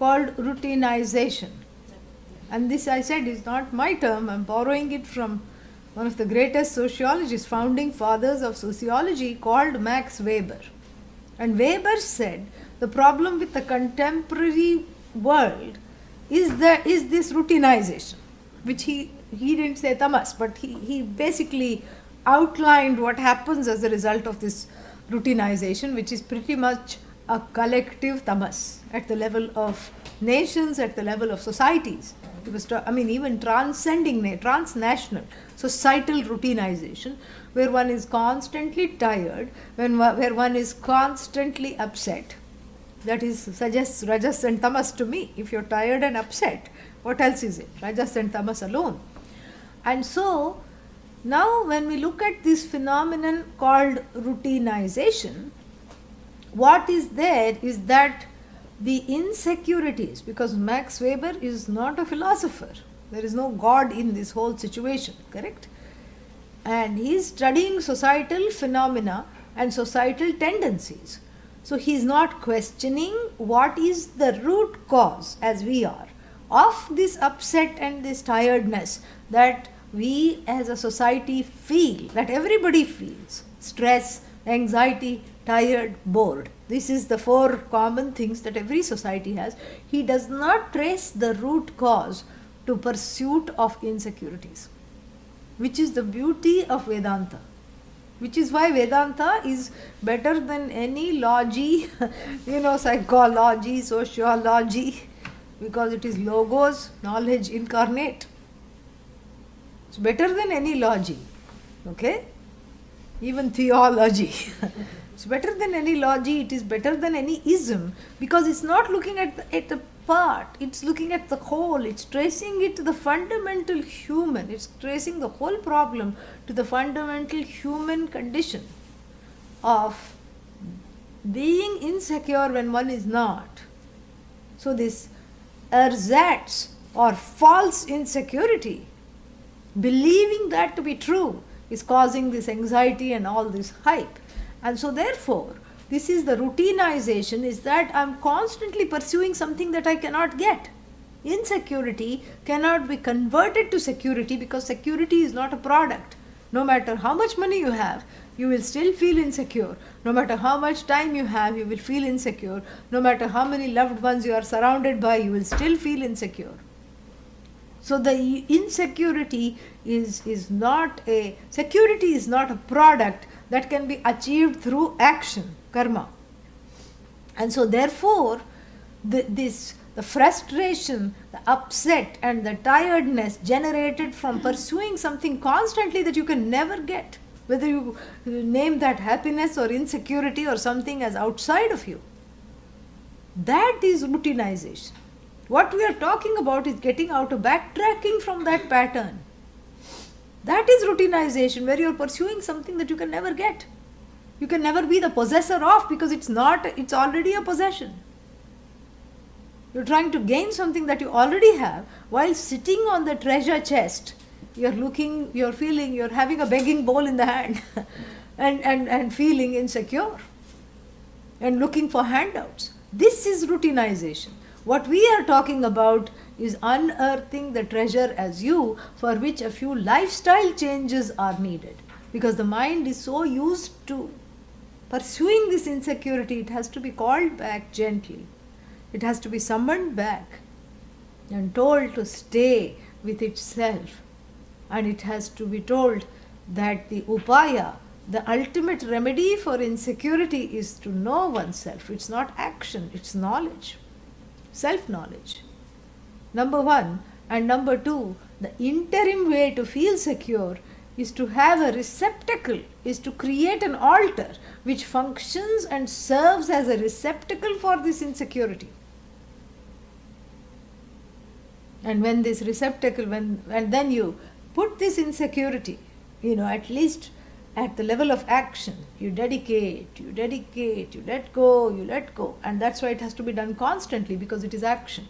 called routinization. And this, I said, is not my term. I'm borrowing it from one of the greatest sociologists, founding fathers of sociology, called Max Weber. And Weber said the problem with the contemporary world is this routinization, which he didn't say tamas, but he basically outlined what happens as a result of this routinization, which is pretty much a collective tamas at the level of nations, at the level of societies. It was, even transcending, transnational, societal routinization, where one is constantly tired, where one is constantly upset. That is, suggests rajas and tamas to me. If you're tired and upset, what else is it? Rajas and tamas alone. And so, now when we look at this phenomenon called routinization, what is there is that the insecurities, because Max Weber is not a philosopher, there is no God in this whole situation, correct? And he is studying societal phenomena and societal tendencies. So he is not questioning what is the root cause, as we are, of this upset and this tiredness that we as a society feel, that everybody feels: stress, anxiety, tired, bored. This is the four common things that every society has. He does not trace the root cause to pursuit of insecurities, which is the beauty of Vedanta. Which is why Vedanta is better than any logy, psychology, sociology, because it is logos, knowledge incarnate. It's better than any logy, okay? Even theology. It's better than any logy, it is better than any ism, because it's not looking at the part, it's looking at the whole, it's tracing it to the fundamental human, it's tracing the whole problem to the fundamental human condition of being insecure when one is not. So this ersatz or false insecurity, believing that to be true, is causing this anxiety and all this hype. And so therefore, this is the routinization, is that I'm constantly pursuing something that I cannot get. Insecurity cannot be converted to security, because security is not a product. No matter how much money you have, you will still feel insecure. No matter how much time you have, you will feel insecure. No matter how many loved ones you are surrounded by, you will still feel insecure. So the insecurity is not a product that can be achieved through action, karma. And so therefore, the frustration, the upset and the tiredness generated from pursuing something constantly that you can never get, whether you name that happiness or insecurity or something as outside of you, that is routinization. What we are talking about is getting out of backtracking from that pattern. That is routinization, where you are pursuing something that you can never get. You can never be the possessor of, because it's already a possession. You're trying to gain something that you already have while sitting on the treasure chest. You're having a begging bowl in the hand and feeling insecure and looking for handouts. This is routinization. What we are talking about is unearthing the treasure as you, for which a few lifestyle changes are needed. Because the mind is so used to pursuing this insecurity, it has to be called back gently. It has to be summoned back and told to stay with itself. And it has to be told that the upaya, the ultimate remedy for insecurity, is to know oneself. It's not action, it's knowledge. Self-knowledge, number one. And number two, the interim way to feel secure is to have a receptacle, is to create an altar which functions and serves as a receptacle for this insecurity. And when this receptacle, and then you put this insecurity, at least at the level of action, you dedicate, you let go, and that's why it has to be done constantly, because it is action.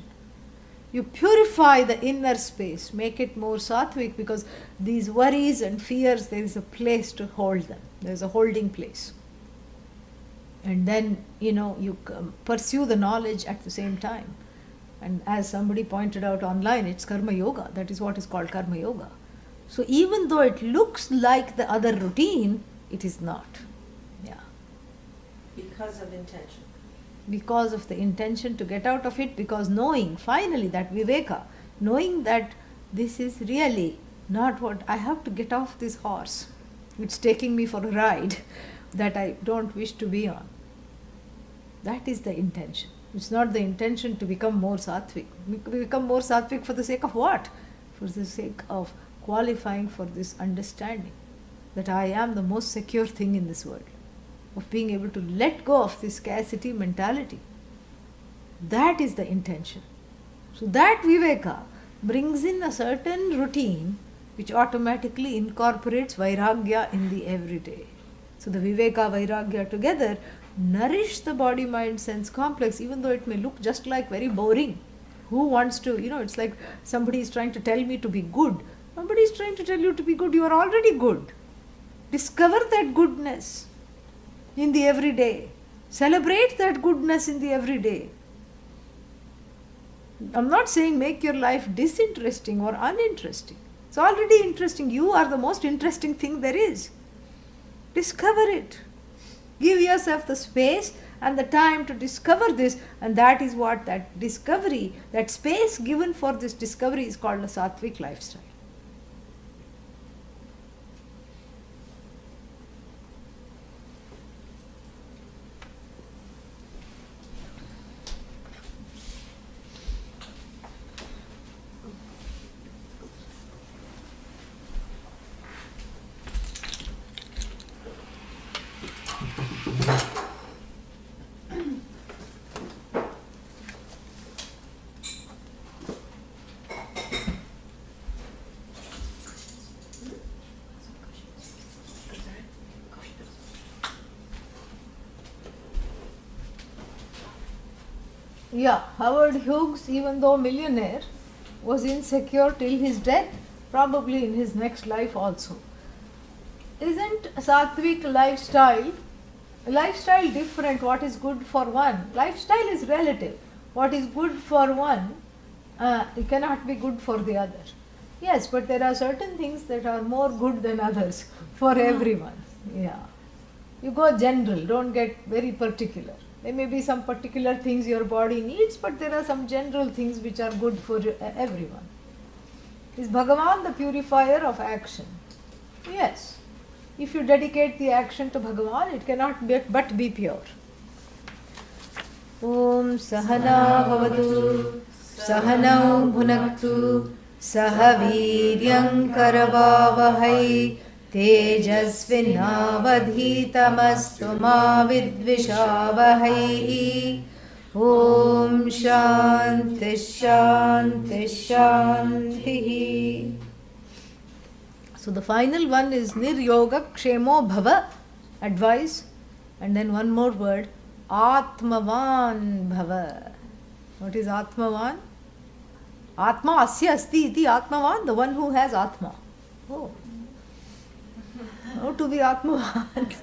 You purify the inner space, make it more sattvic, because these worries and fears, there is a place to hold them. There is a holding place. And then, you pursue the knowledge at the same time. And as somebody pointed out online, it's karma yoga. That is what is called karma yoga. So even though it looks like the other routine, it is not. Yeah. Because of intention. Because of the intention to get out of it, because knowing finally that viveka, knowing that this is really not what I have to get off this horse. It's taking me for a ride that I don't wish to be on. That is the intention. It's not the intention to become more sattvic. We become more sattvic for the sake of what? For the sake of qualifying for this understanding that I am the most secure thing in this world, of being able to let go of this scarcity mentality. That is the intention. So that viveka brings in a certain routine which automatically incorporates vairagya in the everyday. So the viveka, vairagya together nourish the body, mind, sense complex, even though it may look just like very boring. Who wants to, it's like somebody is trying to tell me to be good. Nobody is trying to tell you to be good. You are already good. Discover that goodness in the everyday. Celebrate that goodness in the everyday. I'm not saying make your life disinteresting or uninteresting. It's already interesting. You are the most interesting thing there is. Discover it. Give yourself the space and the time to discover this, and that is what that discovery, that space given for this discovery is called a sattvic lifestyle. Yeah, Howard Hughes, even though millionaire, was insecure till his death, probably in his next life also. Isn't sattvic lifestyle different? What is good for one? Lifestyle is relative. What is good for one, it cannot be good for the other. Yes, but there are certain things that are more good than others for everyone. Yeah. You go general, don't get very particular. There may be some particular things your body needs, but there are some general things which are good for everyone. Is Bhagavan the purifier of action? Yes. If you dedicate the action to Bhagavan, it cannot but be pure. Om Sahana Bhavatu Sahanau Bhunaktu Sahaviryam Karavavahai Tejasvinavadhitamastu ma vidvishavahai. Om Shanti Shanti Shanti. So the final one is Niryoga Kshemo Bhava, advice, and then one more word, Atmavan Bhava. What is Atmavan? Atma Asya Asti iti Atmavan, the one who has Atma. Oh. How to be Atmavan?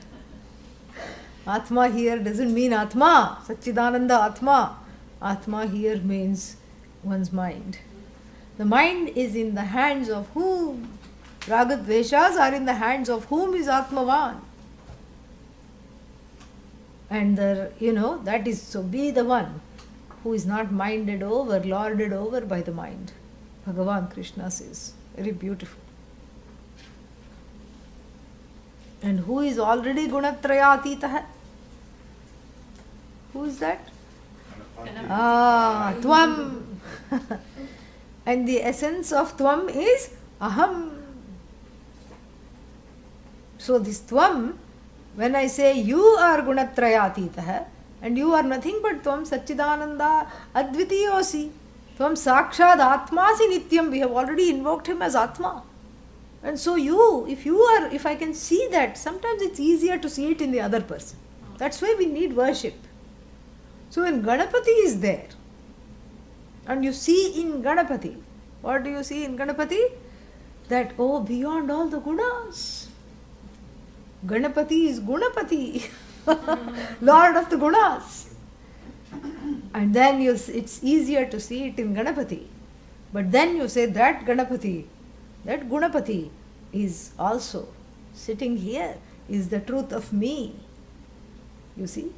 Atma here doesn't mean Atma, Sacchidananda Atma. Atma here means one's mind. The mind is in the hands of whom? Ragadveshas are in the hands of whom is Atmavan. And that is, so be the one who is not minded over, lorded over by the mind. Bhagavan Krishna says, very beautiful. And who is already Gunatrayatitaha? Who is that? Tvam. And the essence of Tvam is Aham. So this Tvam, when I say you are Gunatrayatitaha, and you are nothing but Tvam Sacchidananda Advitiyosi, Tvam Sakshad Atmasi Nityam, we have already invoked him as Atma. And so if I can see that, sometimes it's easier to see it in the other person. That's why we need worship. So when Ganapati is there, and you see in Ganapati, what do you see in Ganapati? That, beyond all the gunas, Ganapati is Gunapati, Lord of the gunas. And then it's easier to see it in Ganapati. But then you say that Ganapati, that Gunapati is also sitting here, is the truth of me. You see?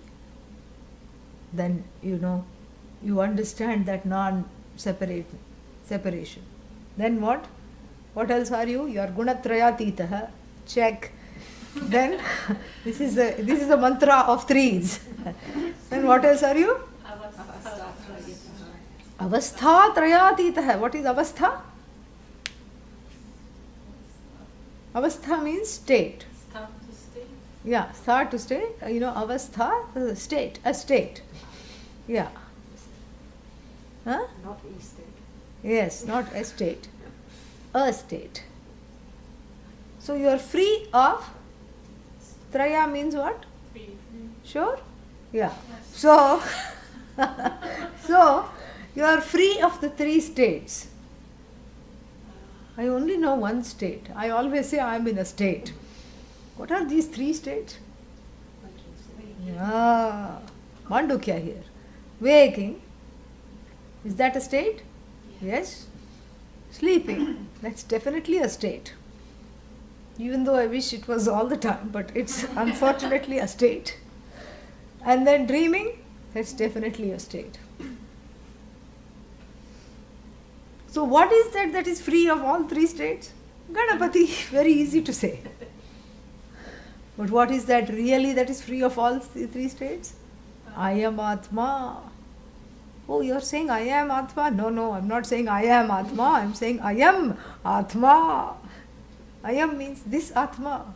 Then you understand that separation. Then what? What else are you? You are Gunatrayatitaha. Check. Then this is the mantra of threes. Then what else are you? Avastha Trayatitaha. What is avastha? Avastha means state. Start to stay. Yeah, start to stay. Avastha, state, a state. Yeah. Huh? Not e-state. Yes, not a state. A state. So you are free of. Traya means what? Free. Sure? Yeah. So, so you are free of the three states. I only know one state. I always say I am in a state. What are these three states? Yeah. Mandukya here. Waking. Is that a state? Yes. Sleeping. That's definitely a state. Even though I wish it was all the time, but it's unfortunately a state. And then dreaming, that's definitely a state. So what is that is free of all three states? Ganapati, very easy to say. But what is that really that is free of all three states? I am Atma. Oh, you are saying I am Atma? No, I'm not saying I am Atma. I'm saying I am Atma. I am means this Atma.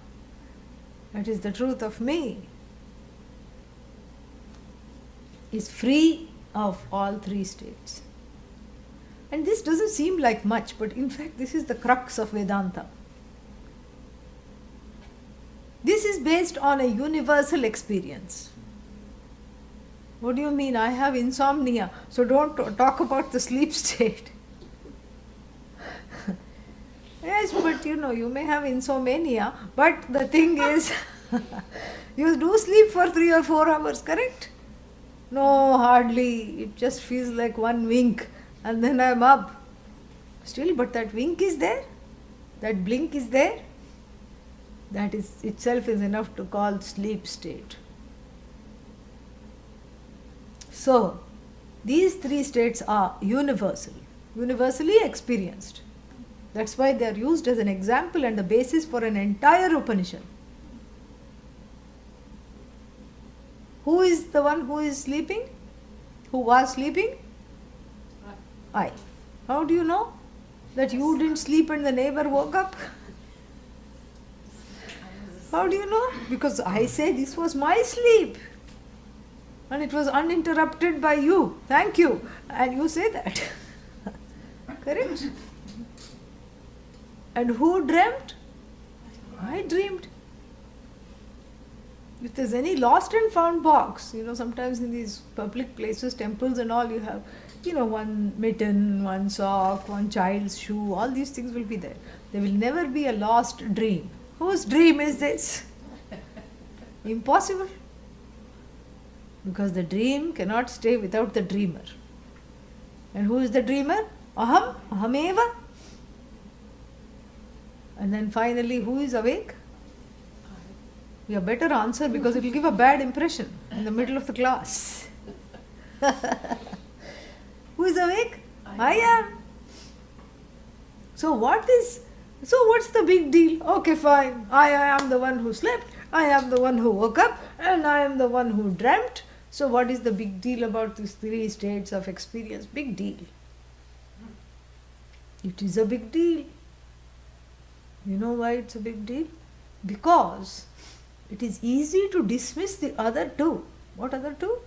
That is the truth of me. Is free of all three states. And this doesn't seem like much, but in fact this is the crux of Vedanta. This is based on a universal experience. What do you mean? I have insomnia, so don't talk about the sleep state. Yes, but you may have insomnia, but the thing is, you do sleep for 3 or 4 hours, correct? No, hardly. It just feels like one wink and then I'm up. Still, but that wink is there, that blink is there. That is itself is enough to call sleep state. So, these three states are universally experienced. That's why they are used as an example and the basis for an entire Upanishad. Who is the one who is sleeping? Who was sleeping? I. How do you know that you didn't sleep and the neighbor woke up? How do you know? Because I say this was my sleep. And it was uninterrupted by you. Thank you. And you say that. Correct? And who dreamt? I dreamed. If there's any lost and found box, sometimes in these public places, temples and all, you have, one mitten, one sock, one child's shoe, all these things will be there. There will never be a lost dream. Whose dream is this? Impossible. Because the dream cannot stay without the dreamer. And who is the dreamer? Aham, ahameva. And then finally, who is awake? You better answer because it will give a bad impression in the middle of the class. Who is awake? I am. So what's the big deal? Okay, fine. I am the one who slept. I am the one who woke up. And I am the one who dreamt. So what is the big deal about these three states of experience? Big deal. It is a big deal. You know why it's a big deal? Because it is easy to dismiss the other two. What other two?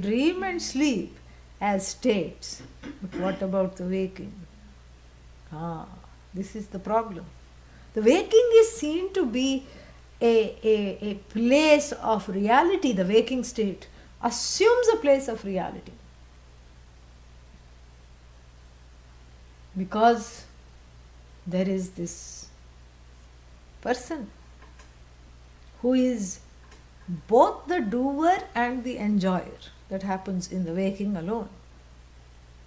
Dream and sleep as states. But what about the waking? This is the problem. The waking is seen to be a place of reality. The waking state assumes a place of reality. Because there is this person who is both the doer and the enjoyer. that happens in the waking alone.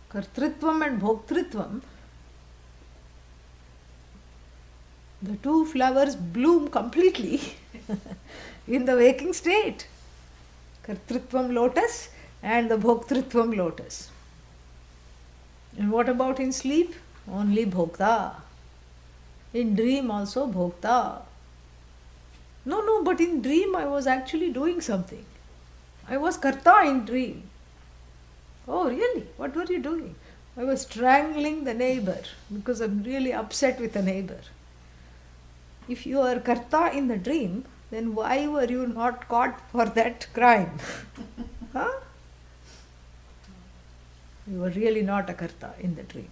Kartritvam and bhoktritvam, the two flowers bloom completely in the waking state. Kartritvam lotus and the bhoktritvam lotus. And what about in sleep? Only bhokta. In dream also bhokta. No, but in dream I was actually doing something. I was karta in dream. Oh, really? What were you doing? I was strangling the neighbor because I'm really upset with the neighbor. If you are karta in the dream, then why were you not caught for that crime? Huh? You were really not a karta in the dream.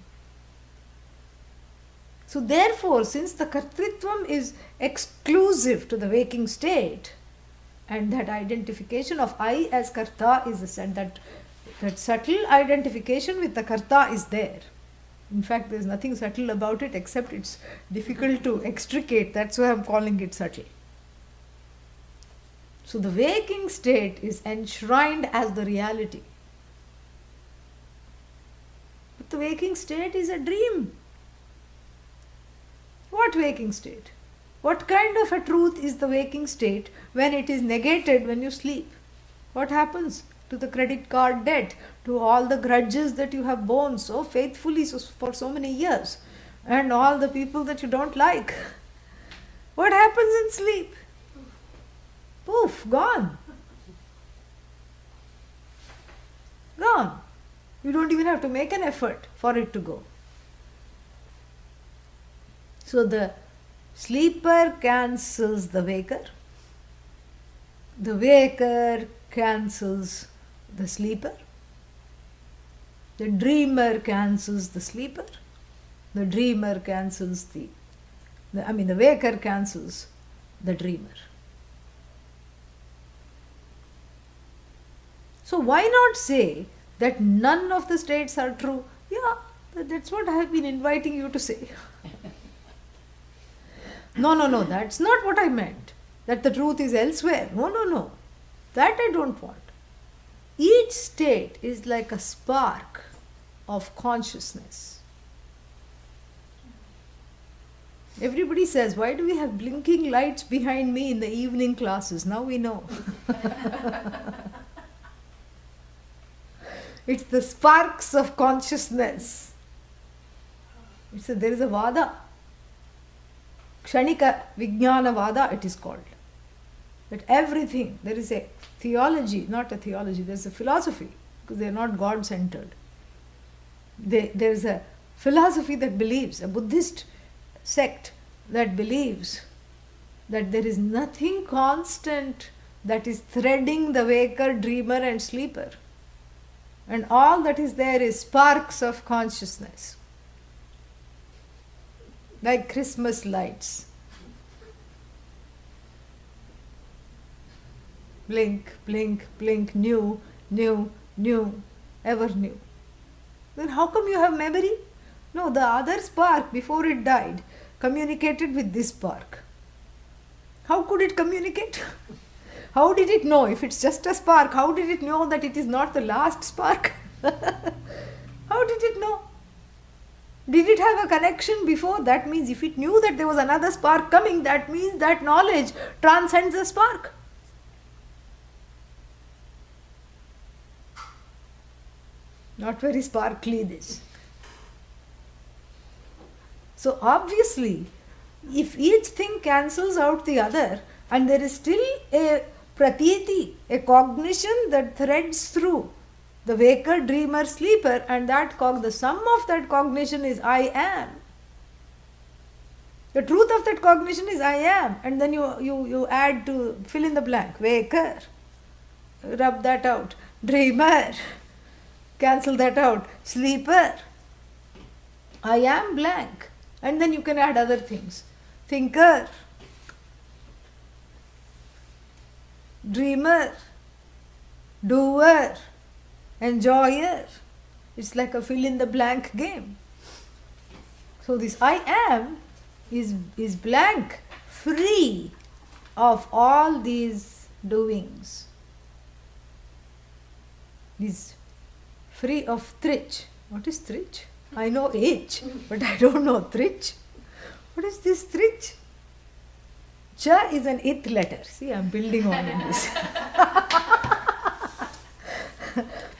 So therefore, since the kartritvam is exclusive to the waking state, and that identification of I as karta is that subtle identification with the karta is there. In fact, there is nothing subtle about it except it's difficult to extricate. That's why I'm calling it subtle. So the waking state is enshrined as the reality. But the waking state is a dream. What waking state? What kind of a truth is the waking state when it is negated when you sleep? What happens to the credit card debt, to all the grudges that you have borne so faithfully for so many years, and all the people that you don't like? What happens in sleep? Poof, gone. Gone. You don't even have to make an effort for it to go. So the sleeper cancels the waker. The waker cancels the sleeper. The dreamer cancels the sleeper. The dreamer cancels the waker cancels the dreamer. So why not say that none of the states are true? Yeah, that's what I have been inviting you to say. No, that's not what I meant. That the truth is elsewhere. No. That I don't want. Each state is like a spark of consciousness. Everybody says, why do we have blinking lights behind me in the evening classes? Now we know. It's the sparks of consciousness. There is a vada. Kshanika Vijnana Vada it is called. That everything, there is a theology, not a theology, there is a philosophy, because they are not God-centered. There is a philosophy that believes, a Buddhist sect that believes that there is nothing constant that is threading the waker, dreamer and sleeper. And all that is there is sparks of consciousness. Like Christmas lights. Blink, blink, blink, new, ever new. Then how come you have memory? No, the other spark before it died communicated with this spark. How could it communicate? How did it know? If it's just a spark, how did it know that it is not the last spark? How did it know? Did it have a connection before? That means if it knew that there was another spark coming, that means that knowledge transcends the spark. Not very sparkly this. So obviously, if each thing cancels out the other and there is still a pratiti, a cognition that threads through the waker, dreamer, sleeper, and the sum of that cognition is I am. The truth of that cognition is I am, and then you add to fill in the blank, waker, rub that out, dreamer, cancel that out, sleeper, I am blank, and then you can add other things, thinker, dreamer, doer, enjoyer. It's like a fill in the blank game. So this I am is blank, free of all these doings. is free of thrich. What is thrich? I know H, but I don't know thrich. What is this thrich? Cha is an ith letter. See, I'm building on this.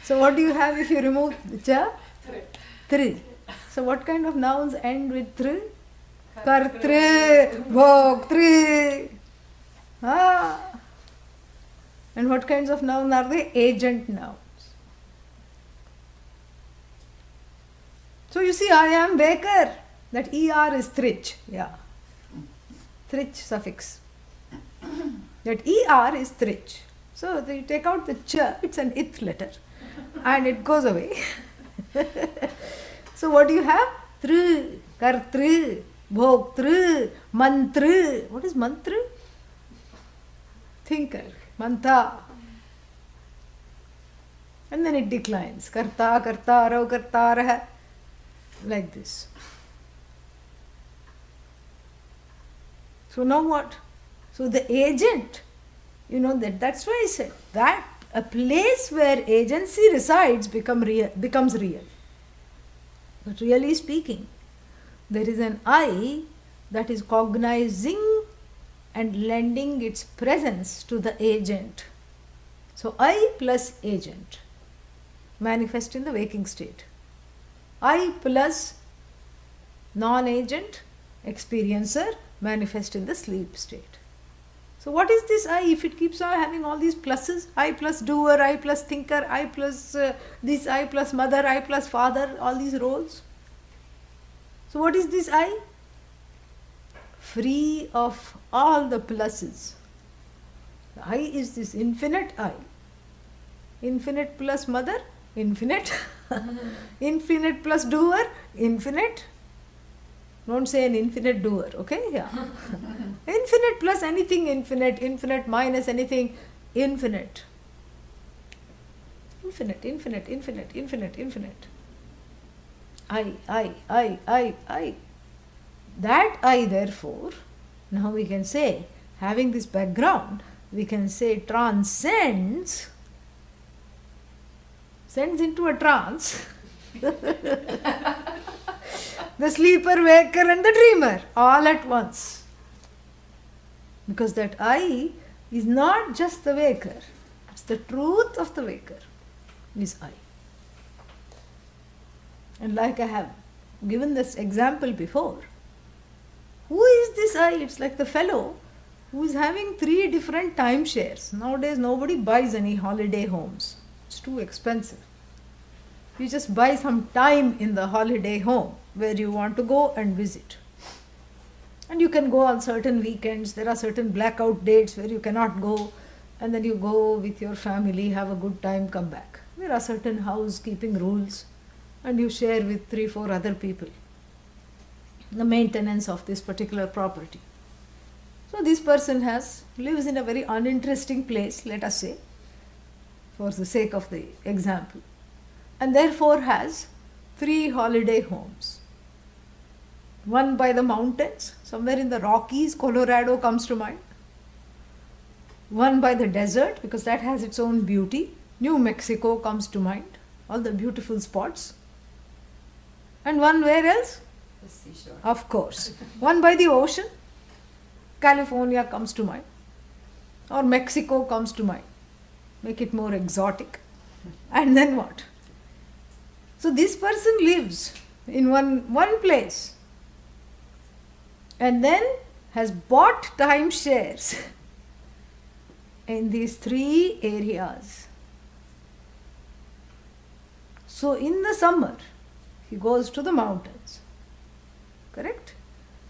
So what do you have if you remove the cha? Tri. So what kind of nouns end with tri? Kartri, bhoktri. And what kinds of nouns are they? Agent nouns. So you see, I am baker. That er is thrich. Yeah. Thrich suffix. That er is thrich. So you take out the cha, it's an ith letter. And it goes away. So what do you have? Tru, kartru, bhoktru, mantru. What is mantru? Thinker. Manta. And then it declines. Karta, kartaro, kartarah. Like this. So now what? So the agent, that's why I said that a place where agency resides becomes real. But really speaking, there is an I that is cognizing and lending its presence to the agent. So I plus agent manifest in the waking state. I plus non-agent experiencer manifest in the sleep state. So what is this I if it keeps on having all these pluses? I plus doer, I plus thinker, I plus this, I plus mother, I plus father, all these roles. So what is this I? Free of all the pluses. The I is this infinite I. Infinite plus mother, infinite. Infinite plus doer, infinite. Don't say an infinite doer, okay? Yeah. Infinite plus anything infinite, infinite minus anything infinite. Infinite, infinite, infinite, infinite, infinite. I. That I, therefore, now we can say, having this background, we can say transcends, sends into a trance. The sleeper, waker and the dreamer all at once. Because that I is not just the waker, it's the truth of the waker is I. And like I have given this example before, who is this I? It's like the fellow who is having 3 different timeshares. Nowadays nobody buys any holiday homes. It's too expensive. You just buy some time in the holiday home where you want to go and visit. And you can go on certain weekends. There are certain blackout dates where you cannot go. And then you go with your family, have a good time, come back. There are certain housekeeping rules. And you share with 3-4 other people the maintenance of this particular property. So this person lives in a very uninteresting place, let us say, for the sake of the example. And therefore has 3 holiday homes. One by the mountains, somewhere in the Rockies, Colorado comes to mind. One by the desert, because that has its own beauty. New Mexico comes to mind, all the beautiful spots. And one where else? The seashore. Of course. One by the ocean, California comes to mind. Or Mexico comes to mind. Make it more exotic. And then what? So this person lives in one place and then has bought timeshares in these 3 areas. So in the summer, he goes to the mountains, correct?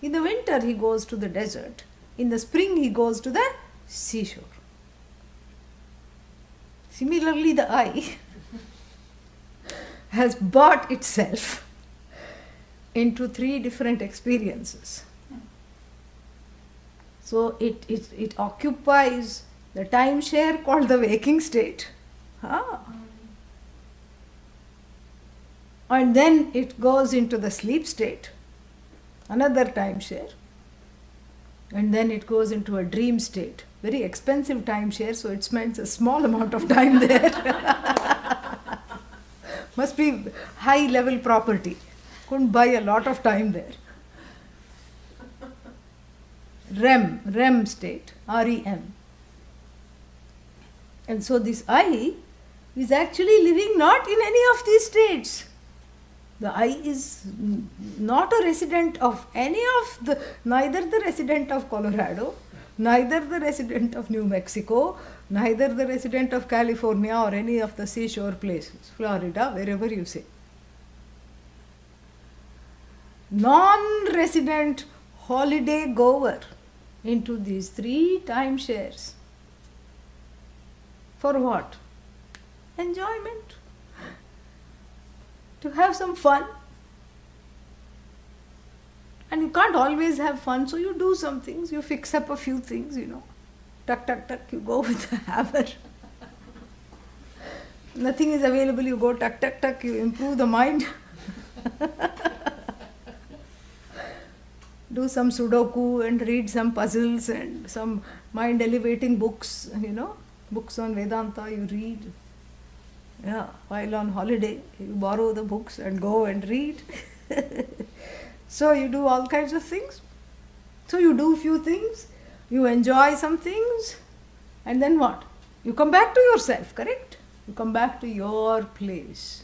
In the winter, he goes to the desert. In the spring, he goes to the seashore. Similarly, the I has bought itself into 3 different experiences. So it occupies the timeshare called the waking state. And then it goes into the sleep state, another timeshare. And then it goes into a dream state. Very expensive timeshare, so it spends a small amount of time there. Must be high level property. Couldn't buy a lot of time there. REM state, REM. And so this I is actually living not in any of these states. The I is not a resident of neither the resident of Colorado, neither the resident of New Mexico, neither the resident of California or any of the seashore places, Florida, wherever you say. Non-resident holiday goer into these 3 timeshares. For what? Enjoyment. To have some fun. And you can't always have fun, so you do some things, you fix up a few things, Tuck, tuck, tuck, you go with the hammer. Nothing is available, you go tuck, tuck, tuck, you improve the mind. Do some Sudoku and read some puzzles and some mind elevating books, books on Vedanta you read. Yeah, while on holiday, you borrow the books and go and read. So you do all kinds of things. So you do few things, you enjoy some things, and then what? You come back to yourself, correct? You come back to your place.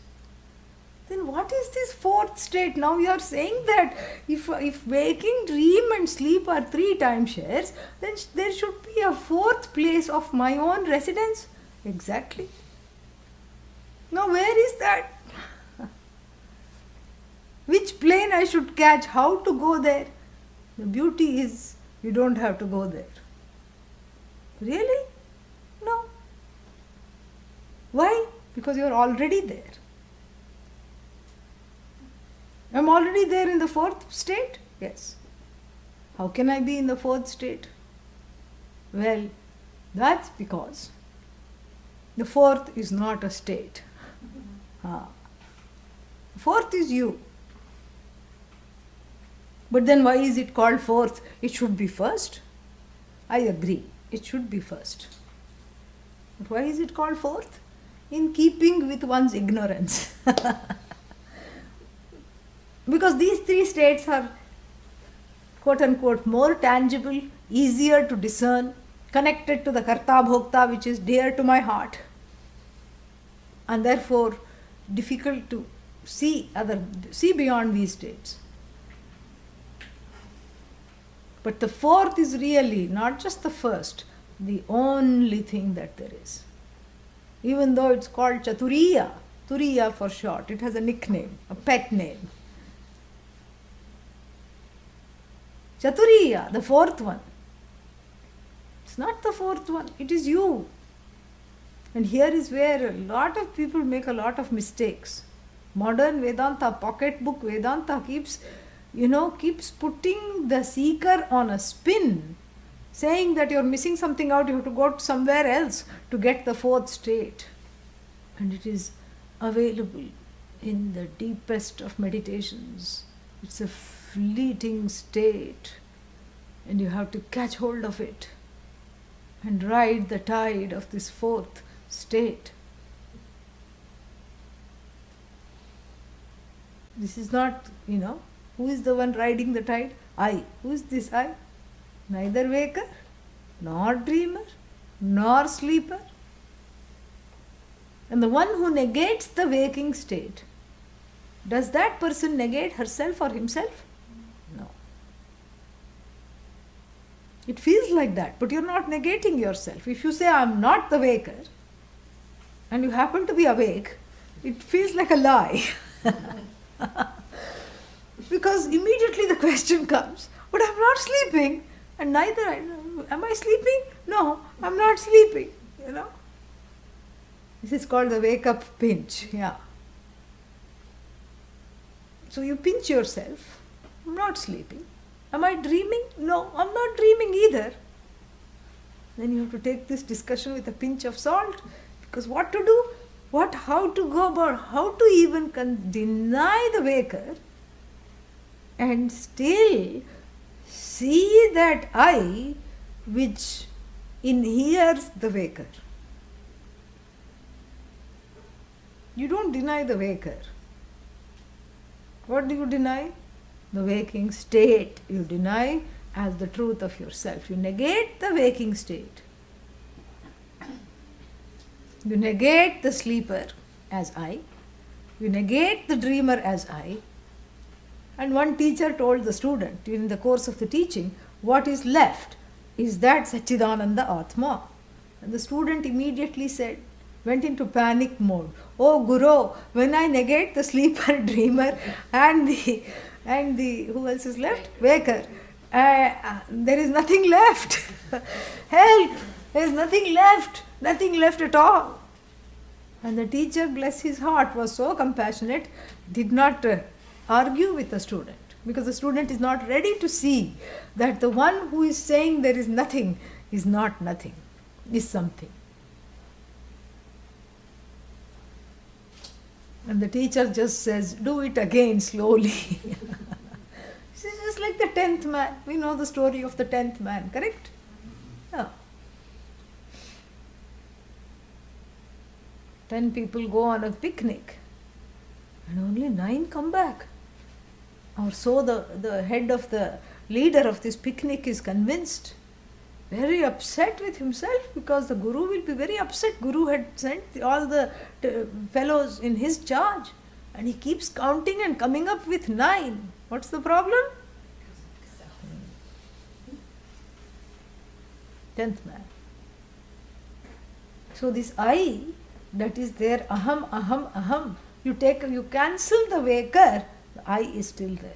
Then what is this 4th state? Now you are saying that if waking, dream and sleep are 3 timeshares, then there should be a 4th place of my own residence. Exactly. Now where is that? Which plane I should catch? How to go there? The beauty is you don't have to go there. Really? No. Why? Because you are already there. I am already there in the 4th state? Yes. How can I be in the 4th state? Well, that's because the 4th is not a state. 4th is you. But then why is it called 4th? It should be first. I agree, it should be first. But why is it called 4th? In keeping with one's ignorance. Because these 3 states are quote unquote more tangible, easier to discern, connected to the Karta Bhokta, which is dear to my heart, and therefore difficult to see beyond these states. But the 4th is really not just the first, the only thing that there is. Even though it's called Chaturiya, Turiya for short, it has a nickname, a pet name. Chaturiya, the 4th one. It's not the 4th one, it is you. And here is where a lot of people make a lot of mistakes. Modern Vedanta, pocketbook Vedanta keeps putting the seeker on a spin, saying that you're missing something out, you have to go somewhere else to get the 4th state. And it is available in the deepest of meditations. It's a fleeting state, and you have to catch hold of it and ride the tide of this 4th state. This is not, who is the one riding the tide? I. Who is this I? Neither waker, nor dreamer, nor sleeper. And the one who negates the waking state, does that person negate herself or himself? No. It feels like that, but you're not negating yourself. If you say, I'm not the waker, and you happen to be awake, it feels like a lie. Because immediately the question comes, but I'm not sleeping, and neither am I sleeping? No, I'm not sleeping, This is called the wake-up pinch, yeah. So you pinch yourself, I'm not sleeping. Am I dreaming? No, I'm not dreaming either. Then you have to take this discussion with a pinch of salt, because what to do? How to go about, how to even deny the waker and still see that I which inheres the waker. You don't deny the waker. What do you deny? The waking state you deny as the truth of yourself. You negate the waking state. You negate the sleeper as I. You negate the dreamer as I. And one teacher told the student in the course of the teaching, what is left is that Sacchidananda Atma. And the student immediately went into panic mode. Oh Guru, when I negate the sleeper, dreamer and the who else is left? Waker. There is nothing left. Help! There is nothing left. Nothing left at all. And the teacher, bless his heart, was so compassionate, did not argue with the student, because the student is not ready to see that the one who is saying there is nothing is not nothing, is something. And the teacher just says, do it again slowly. This is just like the 10th man. We know the story of the 10th man, correct? Yeah. 10 people go on a picnic and only 9 come back. Or so the head of the leader of this picnic is convinced. Very upset with himself, because the Guru will be very upset. Guru had sent all the fellows in his charge and he keeps counting and coming up with 9. What's the problem? 10th man. So this I that is there, aham, aham, aham, you cancel the waker, the I is still there.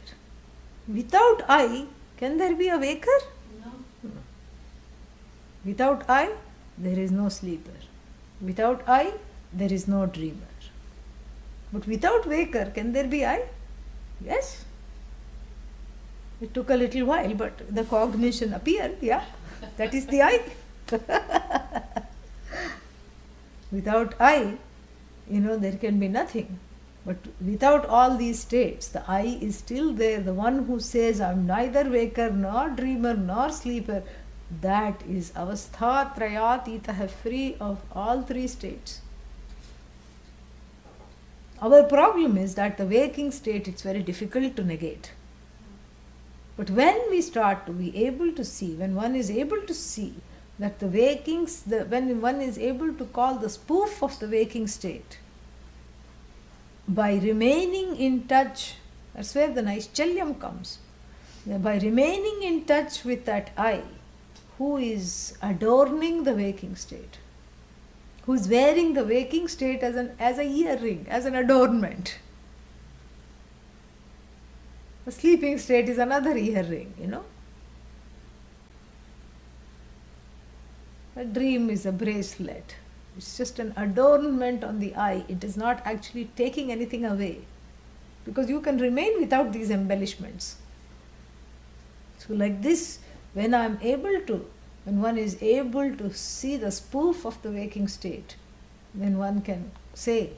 Without I, can there be a waker? No. Without I, there is no sleeper. Without I, there is no dreamer. But without waker, can there be I? Yes. It took a little while, but the cognition appeared, yeah. That is the I. Without I, there can be nothing. But without all these states, the I is still there. The one who says, I am neither waker, nor dreamer, nor sleeper, that is avastha trayatitaha, free of all 3 states. Our problem is that the waking state, it's very difficult to negate. But when we start to be able to see, when one is able to see that the wakings, when one is able to call the spoof of the waking state, by remaining in touch, that's where the Naishchalyam comes. By remaining in touch with that I, who is adorning the waking state, who is wearing the waking state as a earring, as an adornment. The sleeping state is another earring, A dream is a bracelet. It's just an adornment on the eye. It is not actually taking anything away, because you can remain without these embellishments. So like this, when one is able to see the spoof of the waking state, then one can say,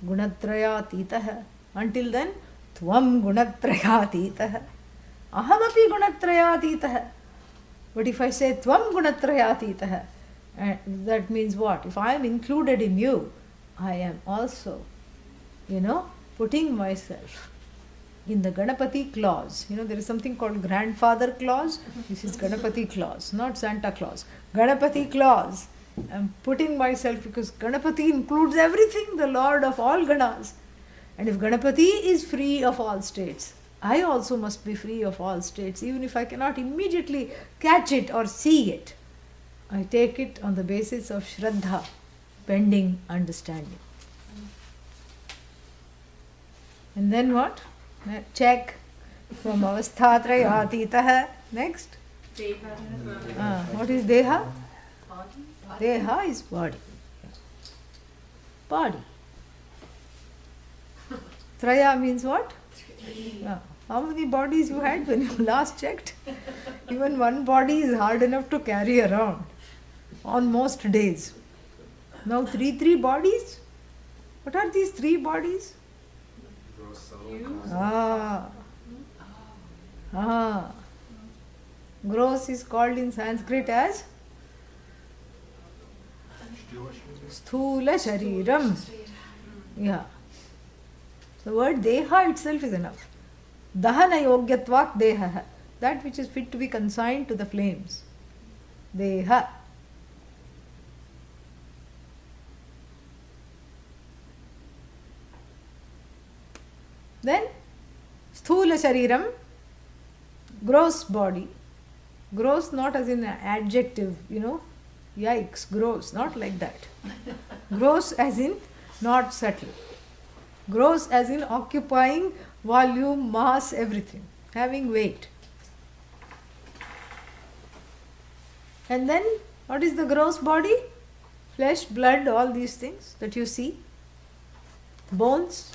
Gunatrayatitaha. Until then, Tvam Gunatrayatitaha. Ahamapi Gunatrayatitaha. But if I say Tvam Gunatrayatitaha, that means what? If I am included in you, I am also, putting myself in the Ganapati clause. There is something called grandfather clause. This is Ganapati clause, not Santa Claus. Ganapati clause. I am putting myself, because Ganapati includes everything, the Lord of all Ganas. And if Ganapati is free of all states, I also must be free of all states, even if I cannot immediately catch it or see it. I take it on the basis of Shraddha, pending understanding. And then what? Check from avasthatrayatitaha. Next. What is Deha? Deha is body. Body. Traya means what? How many bodies you had when you last checked? Even one body is hard enough to carry around on most days. Now three bodies? What are these 3 bodies? Gross is called in Sanskrit as Sthula Shariram. Yeah. The word deha itself is enough. Dahana yogyatvat deha. That which is fit to be consigned to the flames. Deha. Then sthula shariram, gross body. Gross not as in an adjective, yikes, gross, not like that. Gross as in not subtle. Gross as in occupying volume, mass, everything, having weight. And then what is the gross body? Flesh, blood, all these things that you see. Bones,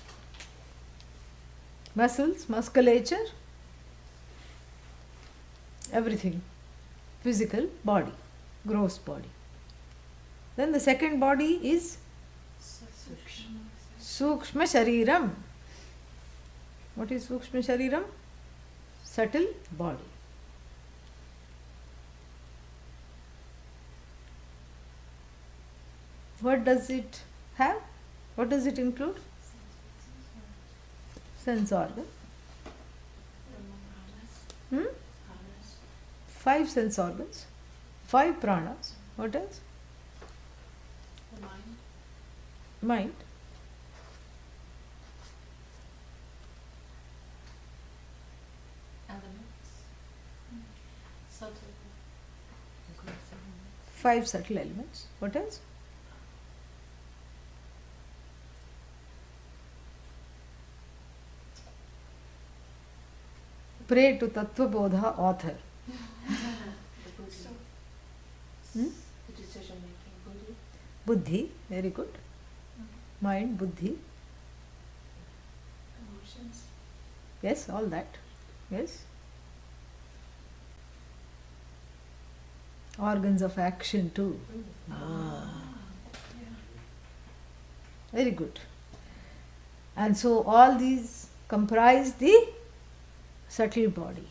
muscles, musculature, everything. Physical body, gross body. Then the second body is Sukshma Shariram. What is Sukshma Shariram? Subtle body. What does it have? What does it include? Sense organ. 5 sense organs. 5 pranas. What else? The mind. Mind. Elements. Subtle. 5 subtle elements. What else? Pray to Tattva Bodha author. The decision making. Buddhi. Buddhi, very good. Mind, buddhi. Emotions. Yes, all that. Yes. Organs of action too. Very good. And so all these comprise the subtle body.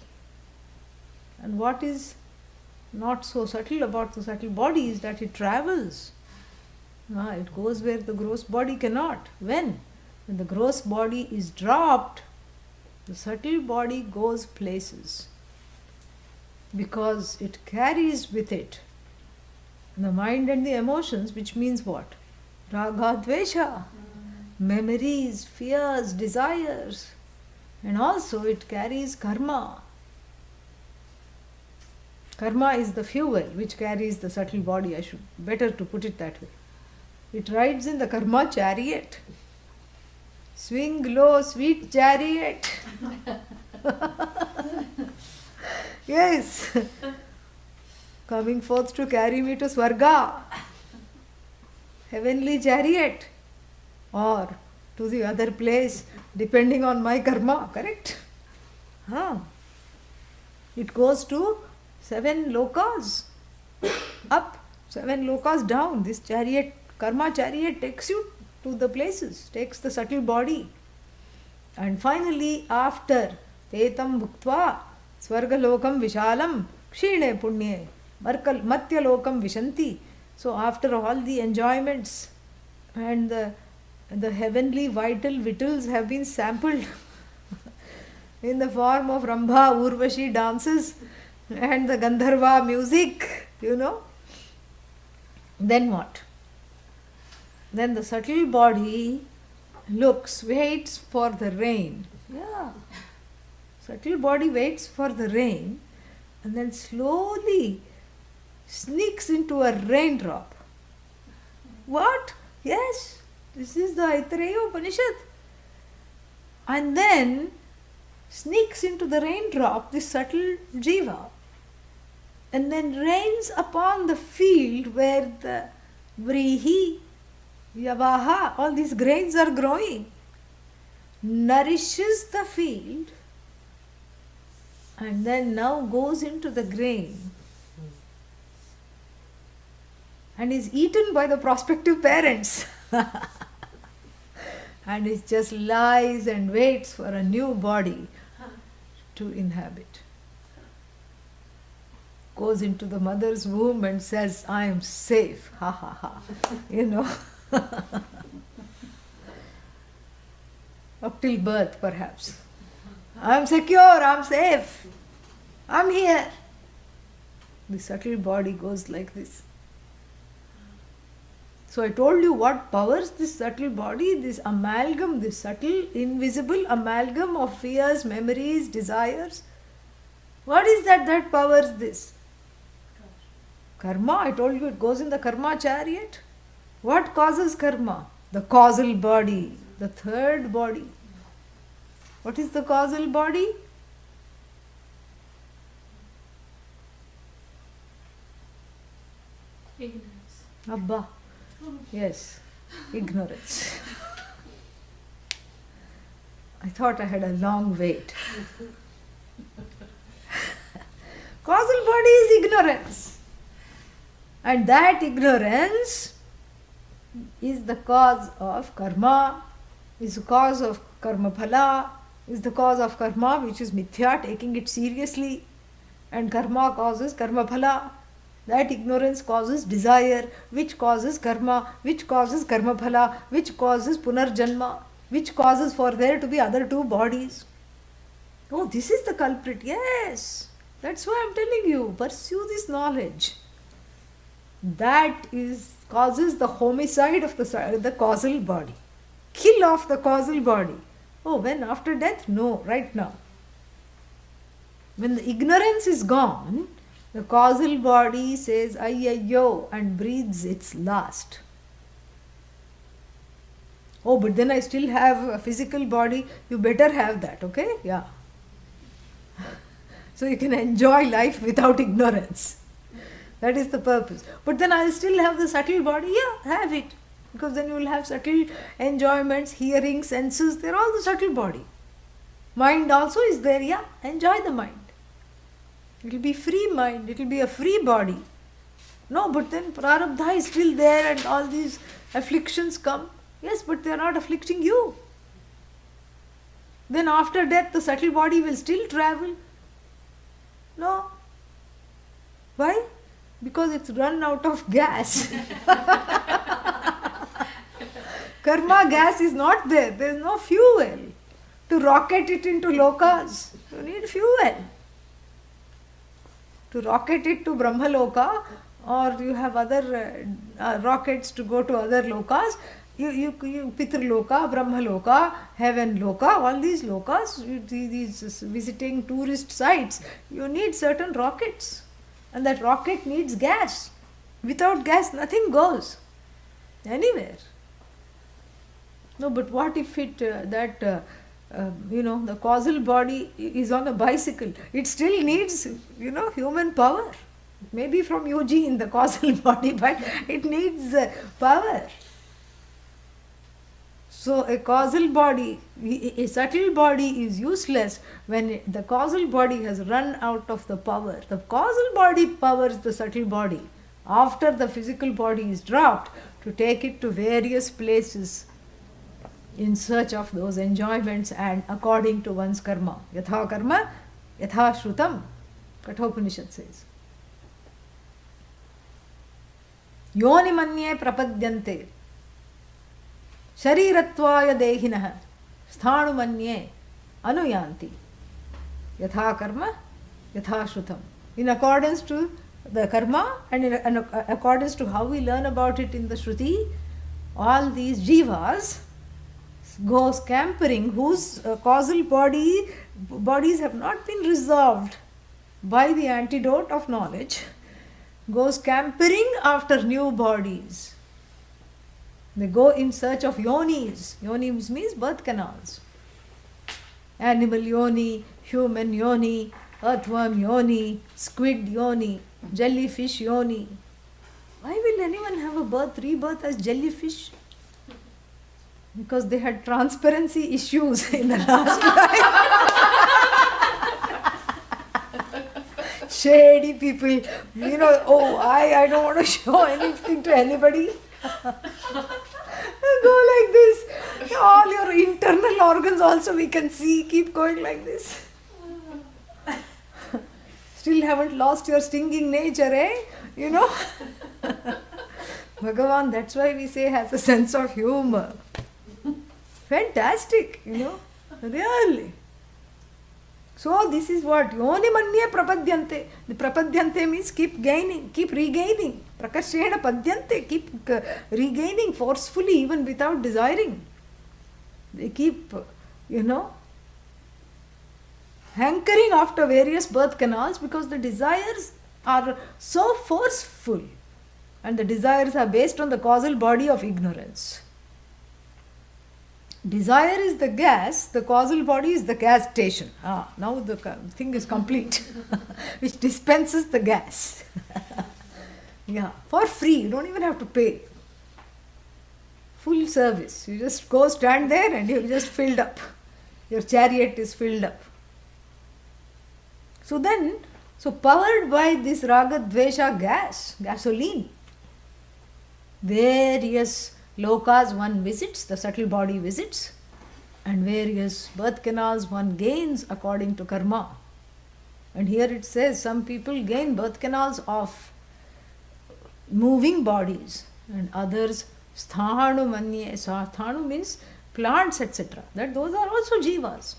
And what is not so subtle about the subtle body is that it travels. It goes where the gross body cannot. When? When the gross body is dropped, the subtle body goes places. Because it carries with it the mind and the emotions, which means what? Raga, dvesha, memories, fears, desires. And also it carries karma. Karma is the fuel which carries the subtle body. I should better to put it that way. It rides in the karma chariot. Swing low, sweet chariot. Yes. Coming forth to carry me to Swarga. Heavenly chariot. Or to the other place, depending on my karma, correct? It goes to 7 lokas up, 7 lokas down. This chariot, karma chariot, takes you to the places, takes the subtle body. And finally, after Tetam Bhuktva, Swargalokam Vishalam, Kshine Punye, Matyalokam Vishanti. So, after all the enjoyments and the heavenly vital victuals have been sampled in the form of Rambha, Urvashi dances and the Gandharva music, Then what? Then the subtle body waits for the rain. Yeah. Subtle body waits for the rain and then slowly sneaks into a raindrop. What? Yes, this is the Aitareya Upanishad. And then sneaks into the raindrop, this subtle jiva, and then rains upon the field where the vrihi, yavaha, all these grains are growing, nourishes the field, and then now goes into the grain and is eaten by the prospective parents. And it just lies and waits for a new body to inhabit. Goes into the mother's womb and says, I am safe. Ha ha ha. up till birth perhaps. I'm secure, I'm safe, I'm here. The subtle body goes like this. So I told you what powers this subtle body, this amalgam, this subtle, invisible amalgam of fears, memories, desires. What is that powers this? Karma, I told you it goes in the karma chariot. What causes karma? The causal body, the third body. What is the causal body? Ignorance. Abba. Yes, ignorance. I thought I had a long wait. Causal body is ignorance. And that ignorance is the cause of karma, is the cause of karma phala, is the cause of karma which is mithya, taking it seriously. And karma causes karma phala. That ignorance causes desire, which causes karma, which causes karma phala, which causes punarjanma, which causes for there to be other two bodies. Oh, this is the culprit. Yes, that's why I'm telling you, pursue this knowledge. That causes the homicide of the causal body. Kill off the causal body. Oh, when? After death? No, right now. When the ignorance is gone, the causal body says ayyo and breathes its last. Oh, but then I still have a physical body. You better have that, okay? Yeah. So you can enjoy life without ignorance. That is the purpose. But then I still have the subtle body. Yeah, have it. Because then you will have subtle enjoyments, hearing, senses. They're all the subtle body. Mind also is there. Yeah, enjoy the mind. It will be free mind, it will be a free body. No, but then prarabdha is still there and all these afflictions come. Yes, but they are not afflicting you. Then after death, the subtle body will still travel. No. Why? Because it's run out of gas. Karma gas is not there. There is no fuel to rocket it into lokas. You need fuel. To rocket it to Brahmaloka, or you have other rockets to go to other lokas. You Pitraloka, Brahmaloka, Heaven Loka, all these lokas, these visiting tourist sites, you need certain rockets. And that rocket needs gas. Without gas, nothing goes anywhere. No, but what if the causal body is on a bicycle? It still needs, human power. Maybe from UG in the causal body, but it needs power. So a causal body, a subtle body is useless when the causal body has run out of the power. The causal body powers the subtle body after the physical body is dropped to take it to various places in search of those enjoyments and according to one's karma. Yatha karma, yatha shrutam, Kathopanishad says. Yoni manye prapadyante sharirattvaya dehinah sthanu manye anuyanti yatha karma, yatha shrutam. In accordance to the karma and in accordance to how we learn about it in the Shruti, all these jivas go scampering, whose causal bodies have not been resolved by the antidote of knowledge, go scampering after new bodies. They go in search of yonis. Yonis means birth canals. Animal yoni, human yoni, earthworm yoni, squid yoni, jellyfish yoni. Why will anyone have a rebirth as jellyfish? Because they had transparency issues in the last life. Shady people, I don't want to show anything to anybody. Go like this. All your internal organs also we can see. Keep going like this. Still haven't lost your stinging nature, eh? Bhagavan, that's why we say has a sense of humor. Fantastic, really. So this is what yoni manye prapadyante. The prapadyante means keep gaining, keep regaining. Prakashena padyante, keep regaining forcefully even without desiring. They keep, hankering after various birth canals because the desires are so forceful, and the desires are based on the causal body of ignorance. Desire is the gas, the causal body is the gas station. Now the thing is complete, which dispenses the gas. Yeah, for free, you don't even have to pay. Full service. You just go stand there and you're just filled up. Your chariot is filled up. So powered by this raga dvesha gas, gasoline, various lokas one visits, the subtle body visits, and various birth canals one gains according to karma. And here it says some people gain birth canals of moving bodies, and others sthanu manye. Sthanu means plants, etc. That those are also jivas.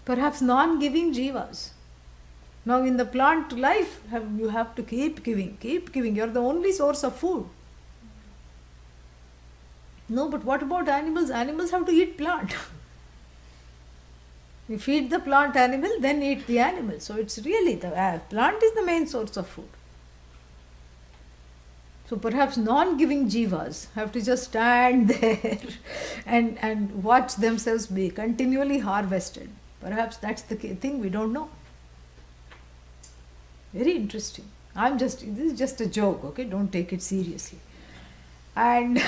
Perhaps non-giving jivas. Now in the plant life, you have to keep giving, keep giving. You are the only source of food. No, but what about animals? Animals have to eat plant. You feed the plant animal, then eat the animal. So it's really the plant is the main source of food. So perhaps non-giving jivas have to just stand there and watch themselves be continually harvested. Perhaps that's the thing, we don't know. Very interesting. This is just a joke, okay? Don't take it seriously. And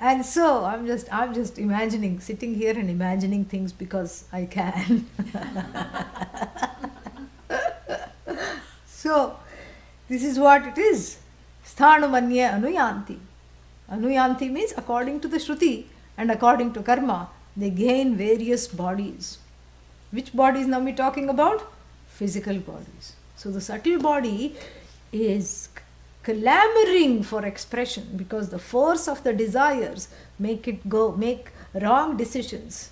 and so I'm just imagining, sitting here and imagining things because I can. So this is what it is. Sthanu manye anuyanti. Anuyanti means according to the Shruti and according to karma, they gain various bodies. Which bodies now we talking about? Physical bodies. So the subtle body is clamoring for expression because the force of the desires make wrong decisions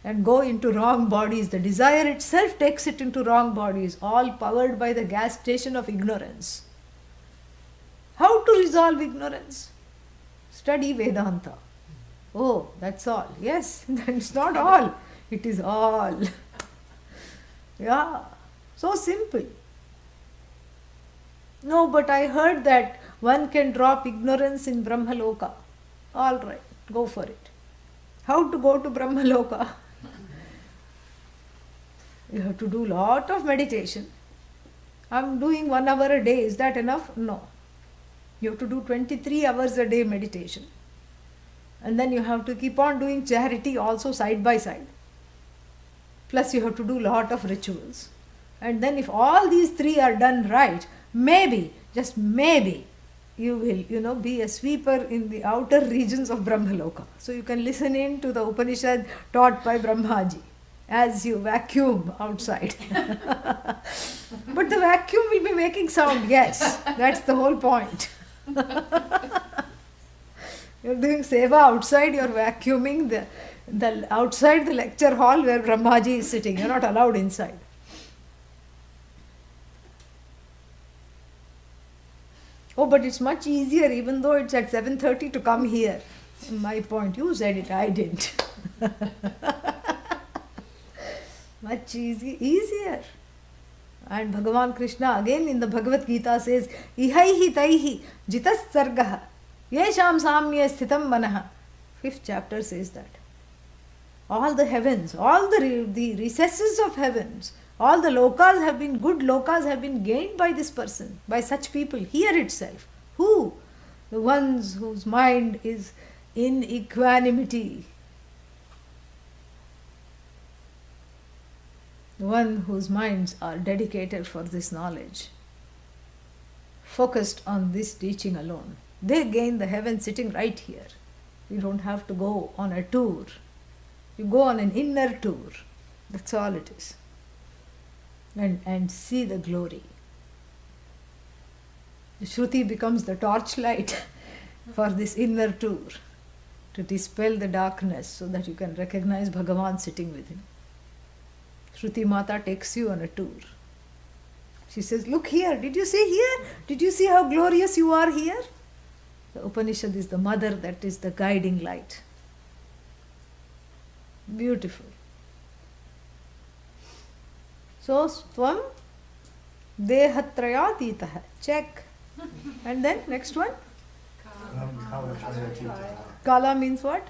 and go into wrong bodies. The desire itself takes it into wrong bodies, all powered by the gas station of ignorance. How to resolve ignorance? Study Vedanta. Oh, that's all. Yes, it's not all. It is all. Yeah, so simple. No, but I heard that one can drop ignorance in Brahmaloka. All right, go for it. How to go to Brahmaloka? You have to do lot of meditation. I'm doing 1 hour a day. Is that enough? No. You have to do 23 hours a day meditation. And then you have to keep on doing charity also side by side. Plus you have to do lot of rituals. And then if all these three are done right, maybe, just maybe, you will, be a sweeper in the outer regions of Brahmaloka. So you can listen in to the Upanishad taught by Brahmaji as you vacuum outside. But the vacuum will be making sound, yes. That's the whole point. You're doing seva outside, you're vacuuming the outside the lecture hall where Brahmaji is sitting. You're not allowed inside. Oh, but it's much easier, even though it's at 7:30, to come here. My point, you said it, I didn't. Much easier. And Bhagavan Krishna again in the Bhagavad Gita says, Ihaihi taihi jitas sargaha yesham samye sthitam manaha. 5th chapter says that. All the heavens, all the recesses of heavens, all the lokas have been, good lokas have been gained by this person, by such people here itself. Who? The ones whose mind is in equanimity. The one whose minds are dedicated for this knowledge, focused on this teaching alone. They gain the heaven sitting right here. You don't have to go on a tour. You go on an inner tour. That's all it is. And see the glory. The Shruti becomes the torchlight for this inner tour. to dispel the darkness so that you can recognize Bhagavan sitting within. Shruti Mata takes you on a tour. She says, look here, did you see here? Did you see how glorious you are here? The Upanishad is the mother, that is the guiding light. Beautiful. So, Svam Dehatrayatitaha. Check. And then next one. Kala means what?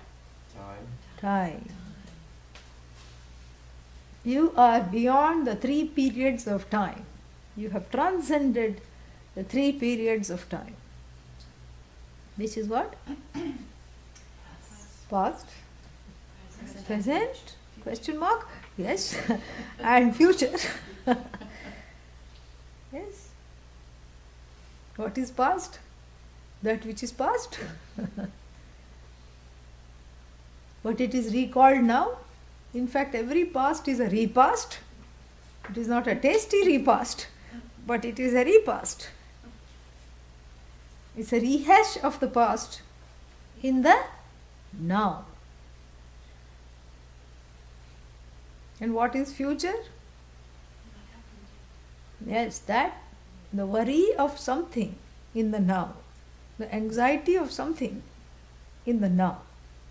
Time. You are beyond the 3 periods of time. You have transcended the 3 periods of time. Which is what? Past, present, question mark, yes, and future. Yes. What is past? That which is past. But it is recalled now. In fact, every past is a repast. It is not a tasty repast, but it is a repast. It's a rehash of the past in the now. And what is future? Yes, that the worry of something in the now, the anxiety of something in the now,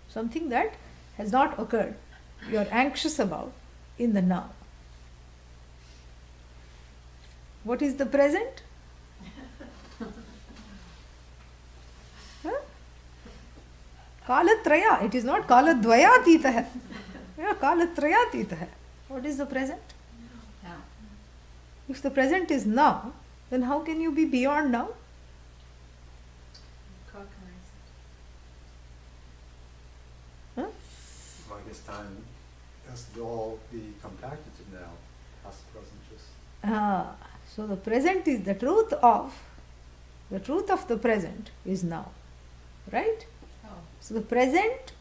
something that has not occurred, you are anxious about in the now. What is the present? Kalatraya. It is not Kaladvayatitah. Yeah, Kalatrayatitah. What is the present? Now. If the present is now, then how can you be beyond now? Cognize Huh? Well, I guess time has to all be compacted to now. Past, present, just. So the present is the truth of the present is now. Right? Oh. So the present,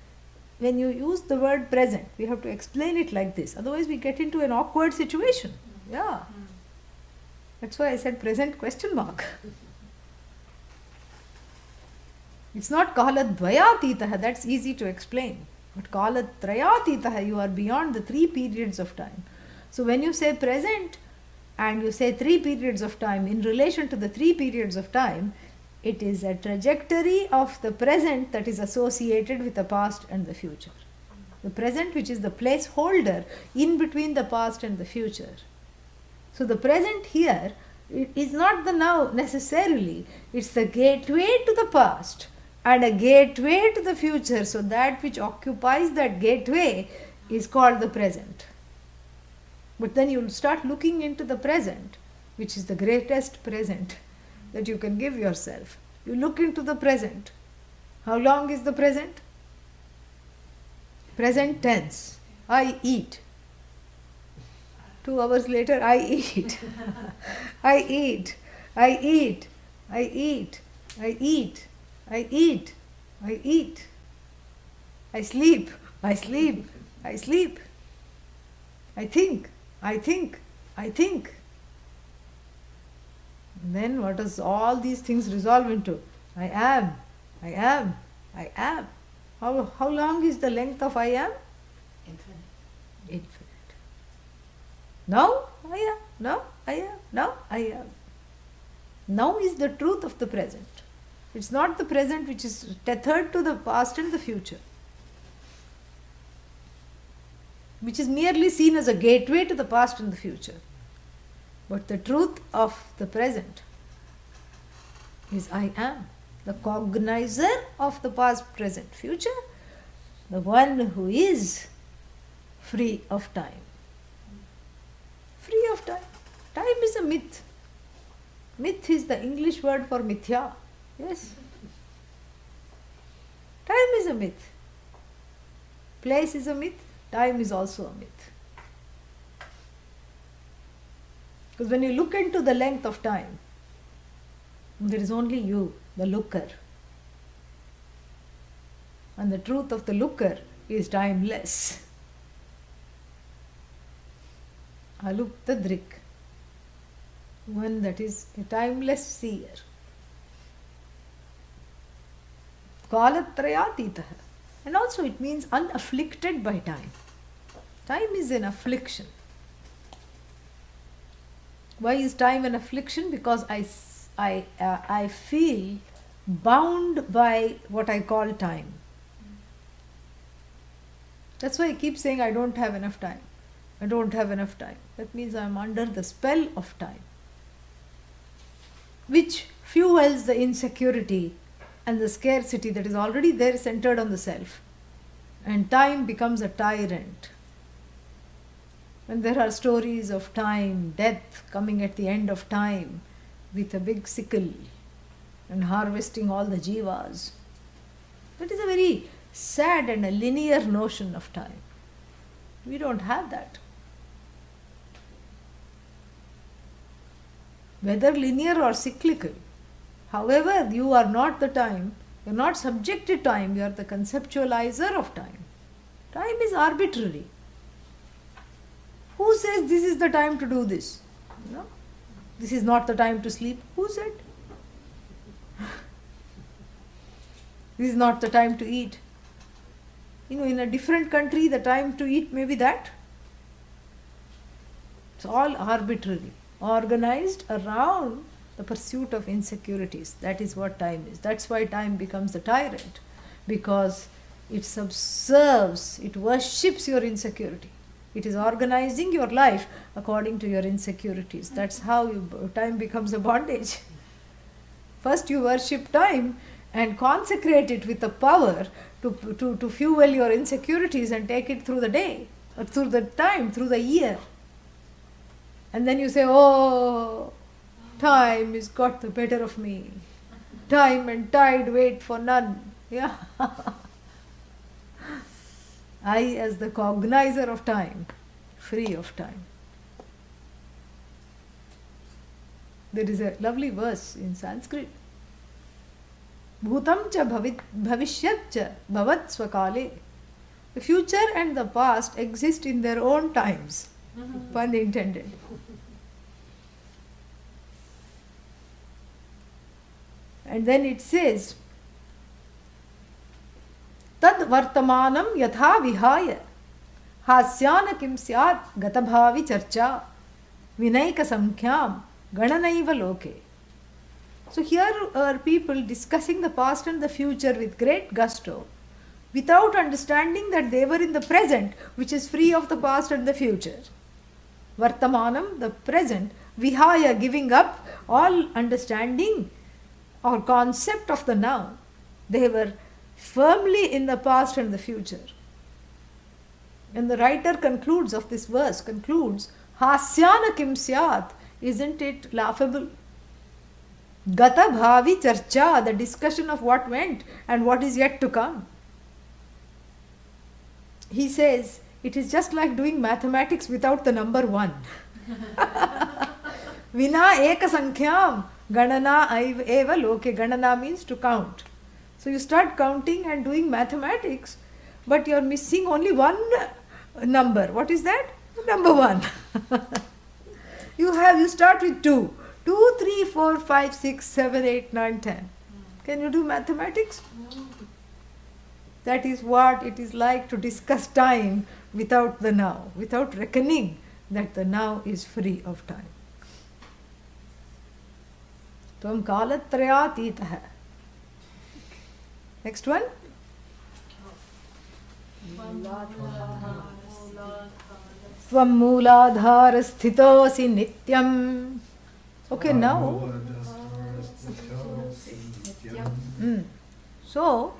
when you use the word present, we have to explain it like this. Otherwise we get into an awkward situation. Yeah. That's why I said present question mark. It's not kaladvayatitah, that's easy to explain. But kalatrayatitah, you are beyond the 3 periods of time. So when you say present and you say 3 periods of time, in relation to the 3 periods of time, it is a trajectory of the present that is associated with the past and the future. The present, which is the placeholder in between the past and the future. So the present here is not the now necessarily, it's the gateway to the past and a gateway to the future. So that which occupies that gateway is called the present. But then you'll start looking into the present, which is the greatest present that you can give yourself. You look into the present. How long is the present? Present tense. I eat. 2 hours later, I eat. I eat. I eat. I eat. I eat. I eat. I eat. I sleep. I sleep. I sleep. I think. I think. I think. And then what does all these things resolve into? I am. I am. I am. How long is the length of I am? Infinite. Infinite. Now I am. Now I am. Now I am. Now is the truth of the present. It's not the present which is tethered to the past and the future, which is merely seen as a gateway to the past and the future. But the truth of the present is I am, the cognizer of the past, present, future, the one who is free of time. Free of time. Time is a myth. Myth is the English word for mithya. Yes. Time is a myth. Place is a myth. Time is also a myth. Because when you look into the length of time, there is only you, the looker. And the truth of the looker is timeless. Aluptadrik, one that is a timeless seer. Kalatrayatitah. And also it means unafflicted by time. Time is an affliction. Why is time an affliction? Because I feel bound by what I call time. That's why I keep saying I don't have enough time. I don't have enough time. That means I am under the spell of time, which fuels the insecurity and the scarcity that is already there, centered on the self. And time becomes a tyrant. When there are stories of time, death coming at the end of time with a big sickle and harvesting all the jivas, that is a very sad and a linear notion of time. We don't have that. Whether linear or cyclical, however, you are not the time, you are not subject to time, you are the conceptualizer of time. Time is arbitrary. Who says this is the time to do this? No. This is not the time to sleep. Who said? This is not the time to eat. In a different country, the time to eat may be that. It's all arbitrary, organized around the pursuit of insecurities. That is what time is. That's why time becomes the tyrant, because it subserves, it worships your insecurity. It is organizing your life according to your insecurities. That's how time becomes a bondage. First you worship time and consecrate it with the power to fuel your insecurities and take it through the day, or through the time, through the year. And then you say, oh, time has got the better of me. Time and tide wait for none. Yeah. I, as the cognizer of time, free of time. There is a lovely verse in Sanskrit. Bhutam cha bhavishyat cha bhavat swakale. The future and the past exist in their own times. Pun intended. And then it says, Tad vartamanam yatha vihaya hasyana kim syat gatabhavi charcha vinaika samkhyam gananaiva loke. So here are people discussing the past and the future with great gusto, without understanding that they were in the present, which is free of the past and the future. Vartamanam, the present, vihaya, giving up all understanding or concept of the now. They were firmly in the past and the future. And the writer concludes of this verse, Hasyana kim syat, isn't it laughable? Gata bhavi charcha, the discussion of what went and what is yet to come. He says, it is just like doing mathematics without the number 1. Vina eka sankhyam ganana eva loke. Ganana means to count. So you start counting and doing mathematics, but you are missing only one number. What is that? Number 1. You start with 2. 2, 3, 4, 5, 6, 7, 8, 9, 10. Can you do mathematics? That is what it is like to discuss time without the now, without reckoning that the now is free of time. Tvam kalatrayatitah. Next one. Tvam mooladhara sthitosi nityam. Okay, now. So,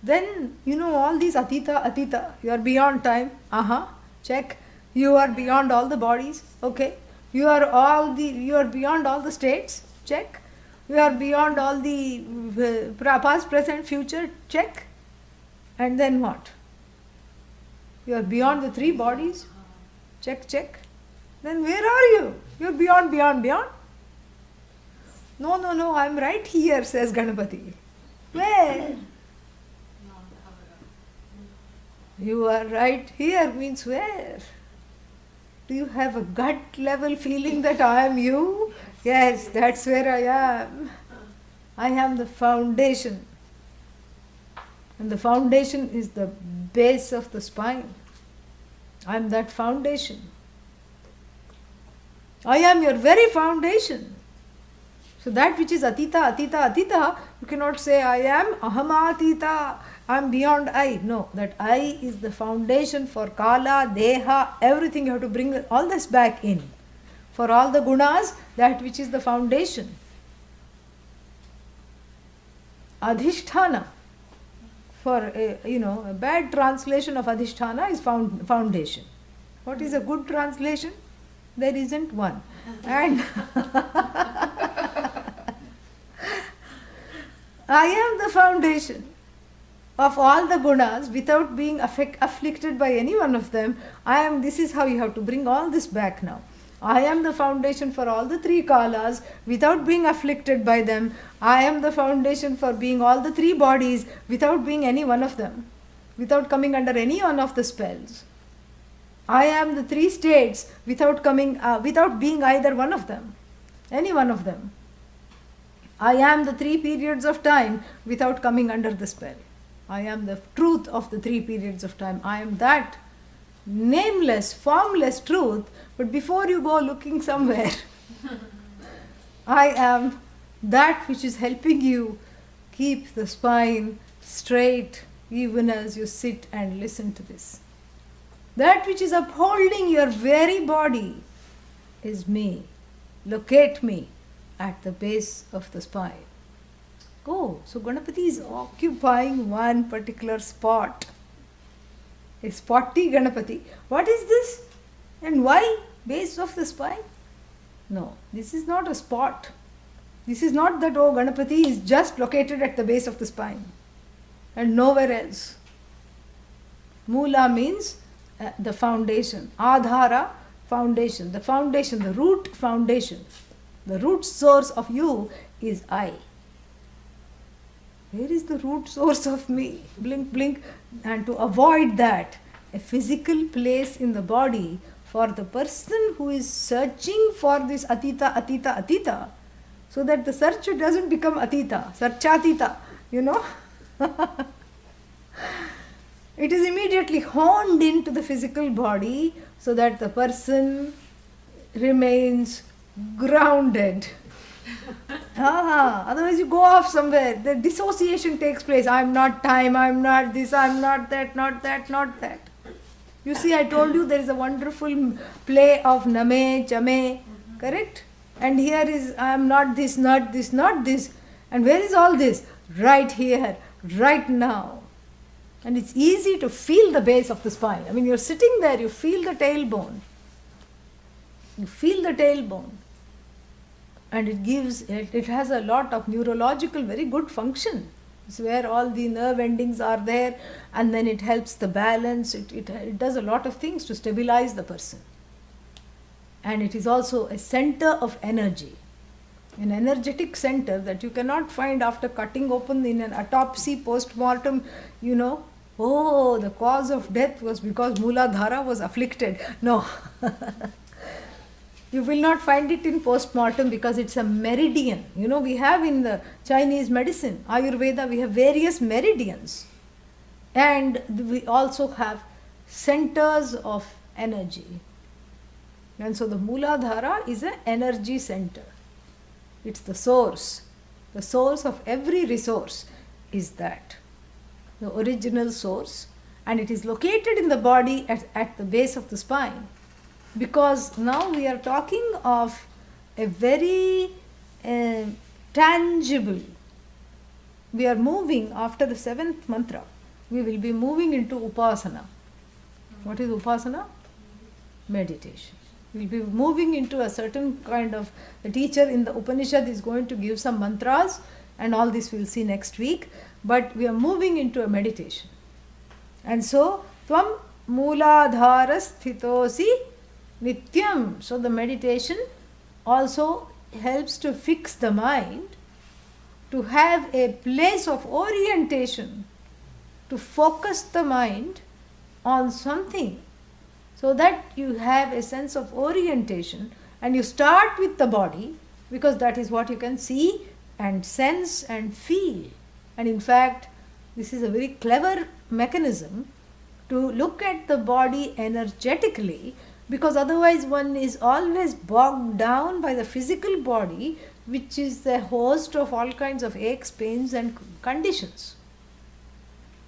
then all these atita, you are beyond time. Check. You are beyond all the bodies. Okay. You are beyond all the states. Check. You are beyond all the past, present, future. Check. And then what? You are beyond the 3 bodies. Check, check. Then where are you? You are beyond, beyond, beyond. No, I am right here, says Ganapati. Where? You are right here means where? Do you have a gut level feeling that I am you? Yes, that's where I am. I am the foundation. And the foundation is the base of the spine. I am that foundation. I am your very foundation. So that which is atita, atita, atita, you cannot say I am ahamatita, I am beyond I. No, that I is the foundation for kala, deha, everything. You have to bring all this back in. For all the gunas, that which is the foundation. Adhishthana. For a bad translation of adhishthana is foundation. What is a good translation? There isn't one. And I am the foundation of all the gunas without being afflicted by any one of them. This is how you have to bring all this back now. I am the foundation for all the three kalas without being afflicted by them. I am the foundation for being all the three bodies without being any one of them, without coming under any one of the spells. I am the three states without being either one of them, any one of them. I am the three periods of time without coming under the spell. I am the truth of the three periods of time. I am that nameless, formless truth. But before you go looking somewhere, I am that which is helping you keep the spine straight even as you sit and listen to this. That which is upholding your very body is me. Locate me at the base of the spine. Oh, so Ganapati is occupying one particular spot. A spotty Ganapati. What is this? And why base of the spine? No, this is not a spot. This is not that, oh, Ganapati is just located at the base of the spine and nowhere else. Mula means the foundation. Adhara, foundation. The foundation, the root foundation. The root source of you is I. Where is the root source of me? Blink, blink. And to avoid that, a physical place in the body for the person who is searching for this atita, atita, atita, so that the searcher doesn't become atita, sarchatita, It is immediately honed into the physical body so that the person remains grounded. Otherwise you go off somewhere. The dissociation takes place. I am not time, I am not this, I am not that, not that, not that. You see, I told you there is a wonderful play of name, chame, correct? And here is, I am not this, not this, not this. And where is all this? Right here, right now. And it's easy to feel the base of the spine. I mean, you're sitting there, you feel the tailbone. You feel the tailbone. And it has a lot of neurological, very good function. It's where all the nerve endings are there, and then it helps the balance. It does a lot of things to stabilize the person. And it is also a center of energy. An energetic center that you cannot find after cutting open in an autopsy, post-mortem, oh, the cause of death was because Mooladhara was afflicted. No. You will not find it in post-mortem because it's a meridian. We have in the Chinese medicine, Ayurveda, we have various meridians. And we also have centers of energy. And so the Mooladhara is an energy center. It's the source. The source of every resource is that. The original source. And it is located in the body at the base of the spine. Because now we are talking of a very tangible. We are moving after the 7th mantra. We will be moving into upasana. What is upasana? Meditation. We will be moving into a certain kind of, the teacher in the Upanishad is going to give some mantras, and all this we'll see next week. But we are moving into a meditation. And so, Tvam Mooladhara Sthitosi Nityam. So the meditation also helps to fix the mind, to have a place of orientation, to focus the mind on something, so that you have a sense of orientation, and you start with the body because that is what you can see and sense and feel. And in fact, This is a very clever mechanism to look at the body energetically, because otherwise one is always bogged down by the physical body, which is the host of all kinds of aches, pains and conditions.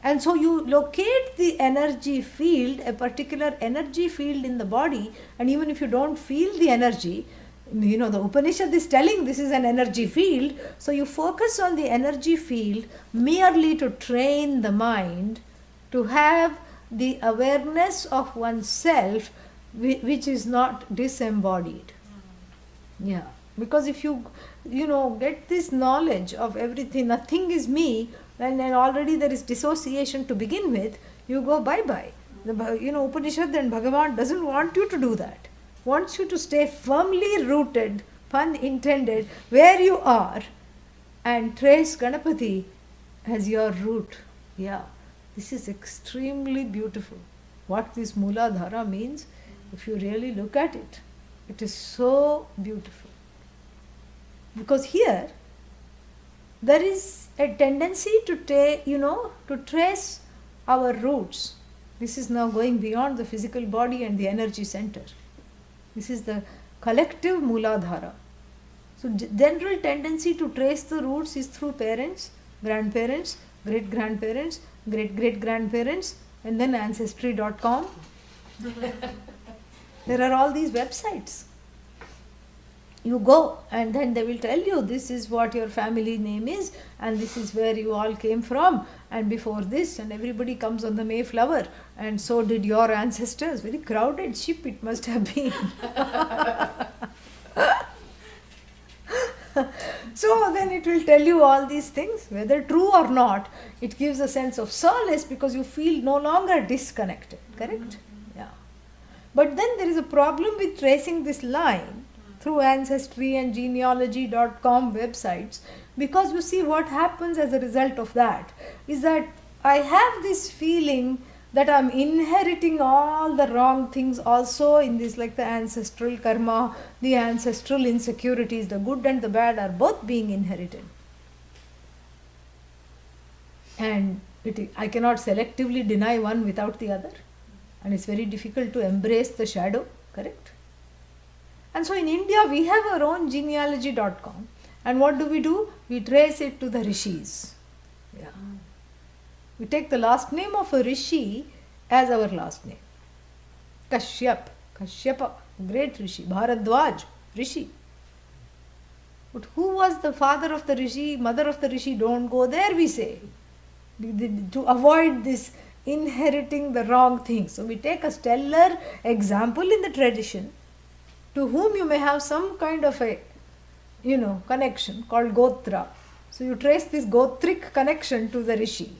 And so you locate the energy field, a particular energy field in the body, and even if you don't feel the energy, the Upanishad is telling this is an energy field, so you focus on the energy field merely to train the mind to have the awareness of oneself which is not disembodied. Yeah, because if you get this knowledge of everything, nothing is me, and then already there is dissociation to begin with, you go bye-bye. The Upanishad and Bhagavan doesn't want you to do that. Wants you to stay firmly rooted, pun intended, where you are, and trace Ganapati as your root. Yeah, this is extremely beautiful. What this Mooladhara means, if you really look at it, it is so beautiful. Because here, there is a tendency to trace our roots. This is now going beyond the physical body and the energy center. This is the collective Mooladhara. So general tendency to trace the roots is through parents, grandparents, great-grandparents, great-great-grandparents, and then ancestry.com. There are all these websites. You go and then they will tell you this is what your family name is and this is where you all came from and before this, and everybody comes on the Mayflower and so did your ancestors. Very crowded ship it must have been. So then it will tell you all these things, whether true or not. It gives a sense of solace because you feel no longer disconnected, correct? Yeah. But then there is a problem with tracing this line through ancestry and genealogy.com websites, because you see what happens as a result of that is that I have this feeling that I'm inheriting all the wrong things also in this, like the ancestral karma, the ancestral insecurities, the good and the bad are both being inherited. And I cannot selectively deny one without the other. And it's very difficult to embrace the shadow, correct? And so in India, we have our own genealogy.com. And what do? We trace it to the rishis. Yeah. We take the last name of a rishi as our last name. Kashyapa, great rishi. Bharadwaj, rishi. But who was the father of the rishi, mother of the rishi? Don't go there, we say. To avoid this inheriting the wrong things. So we take a stellar example in the tradition to whom you may have some kind of a, connection called Gotra. So you trace this Gotric connection to the Rishi.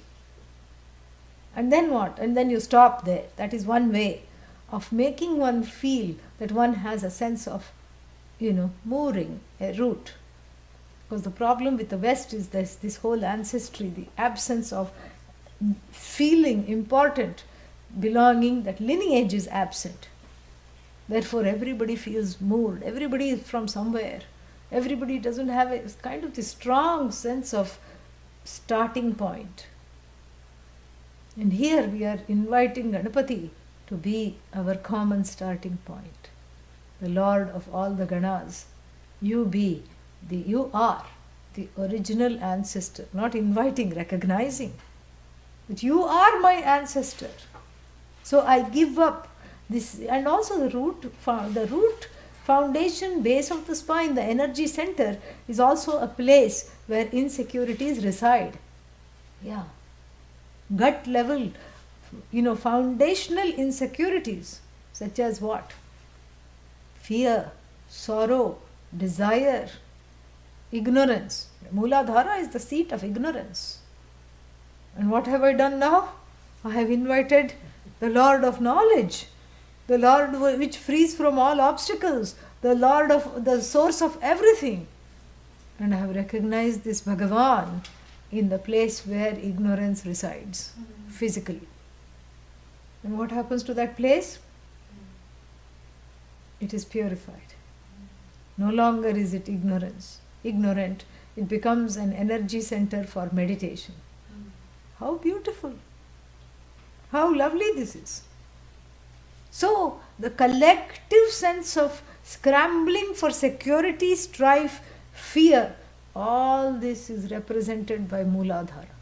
And then what? And then you stop there. That is one way of making one feel that one has a sense of, mooring, a root. Because the problem with the West is this whole ancestry, the absence of feeling important, belonging, that lineage is absent. Therefore, everybody feels moved. Everybody is from somewhere. Everybody doesn't have a kind of this strong sense of starting point. And here we are inviting Ganapati to be our common starting point. The Lord of all the Ganas. You are the original ancestor. Not inviting, recognizing. But you are my ancestor. So I give up this, and also the root foundation, base of the spine, the energy center is also a place where insecurities reside. Yeah. Gut level, foundational insecurities such as what? Fear, sorrow, desire, ignorance. Mooladhara is the seat of ignorance. And what have I done now? I have invited the Lord of knowledge, the Lord which frees from all obstacles, the Lord of the source of everything. And I have recognized this Bhagavan in the place where ignorance resides, physically. And what happens to that place? It is purified. No longer is it ignorant. It becomes an energy center for meditation. How beautiful! How lovely this is! So, the collective sense of scrambling for security, strife, fear, all this is represented by Mooladhara.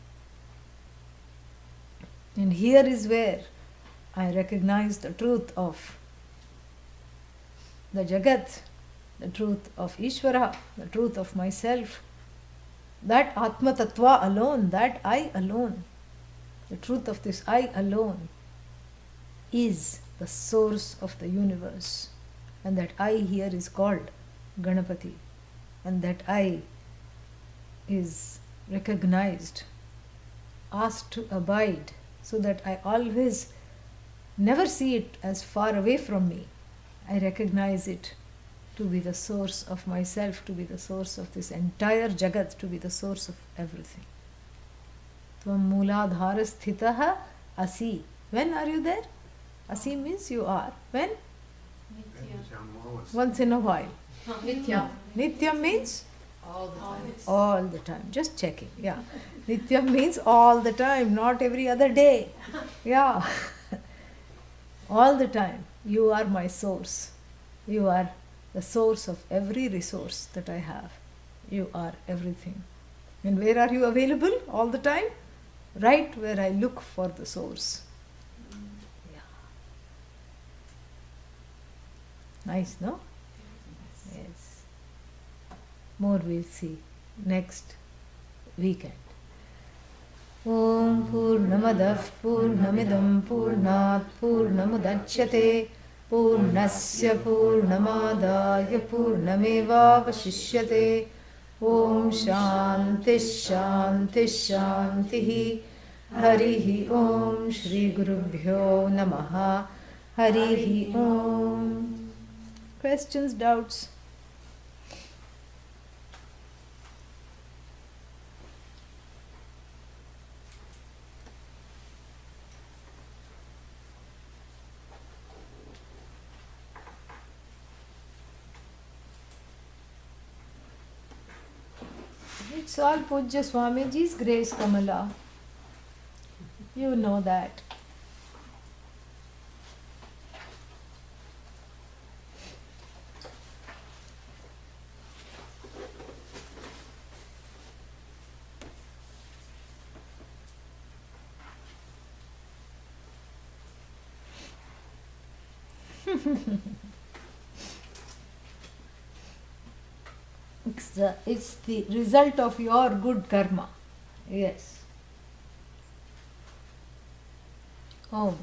And here is where I recognize the truth of the Jagat, the truth of Ishvara, the truth of myself, that Atma Tattva alone, that I alone, the truth of this I alone is the source of the universe. And that I here is called Ganapati. And that I is recognized, asked to abide, so that I always never see it as far away from me. I recognize it to be the source of myself, to be the source of this entire Jagat, to be the source of everything. Tvam Mooladhara Sthitaha Asi. When are you there? Asi means you are. When? Once in a while. Nitya. Nityam means? All the time. All the time. Just checking. Yeah. Nityam means all the time, not every other day. Yeah. All the time. You are my source. You are the source of every resource that I have. You are everything. And where are you available all the time? Right where I look for the source. Yeah. Nice, no? Yes. More we'll see next weekend. Om Purnamadah Purnamidam Purnat Purnamudachyate Purnasya Purnamadaya Purnamevavashishyate. Om Shanti Shanti Shanti. Harihi Om Shri Gurubhyo Namaha. Harihi Om. Questions, doubts? It's all Pujya Swamiji's grace, Kamala. You know that. It's the result of your good karma. Yes. Oh.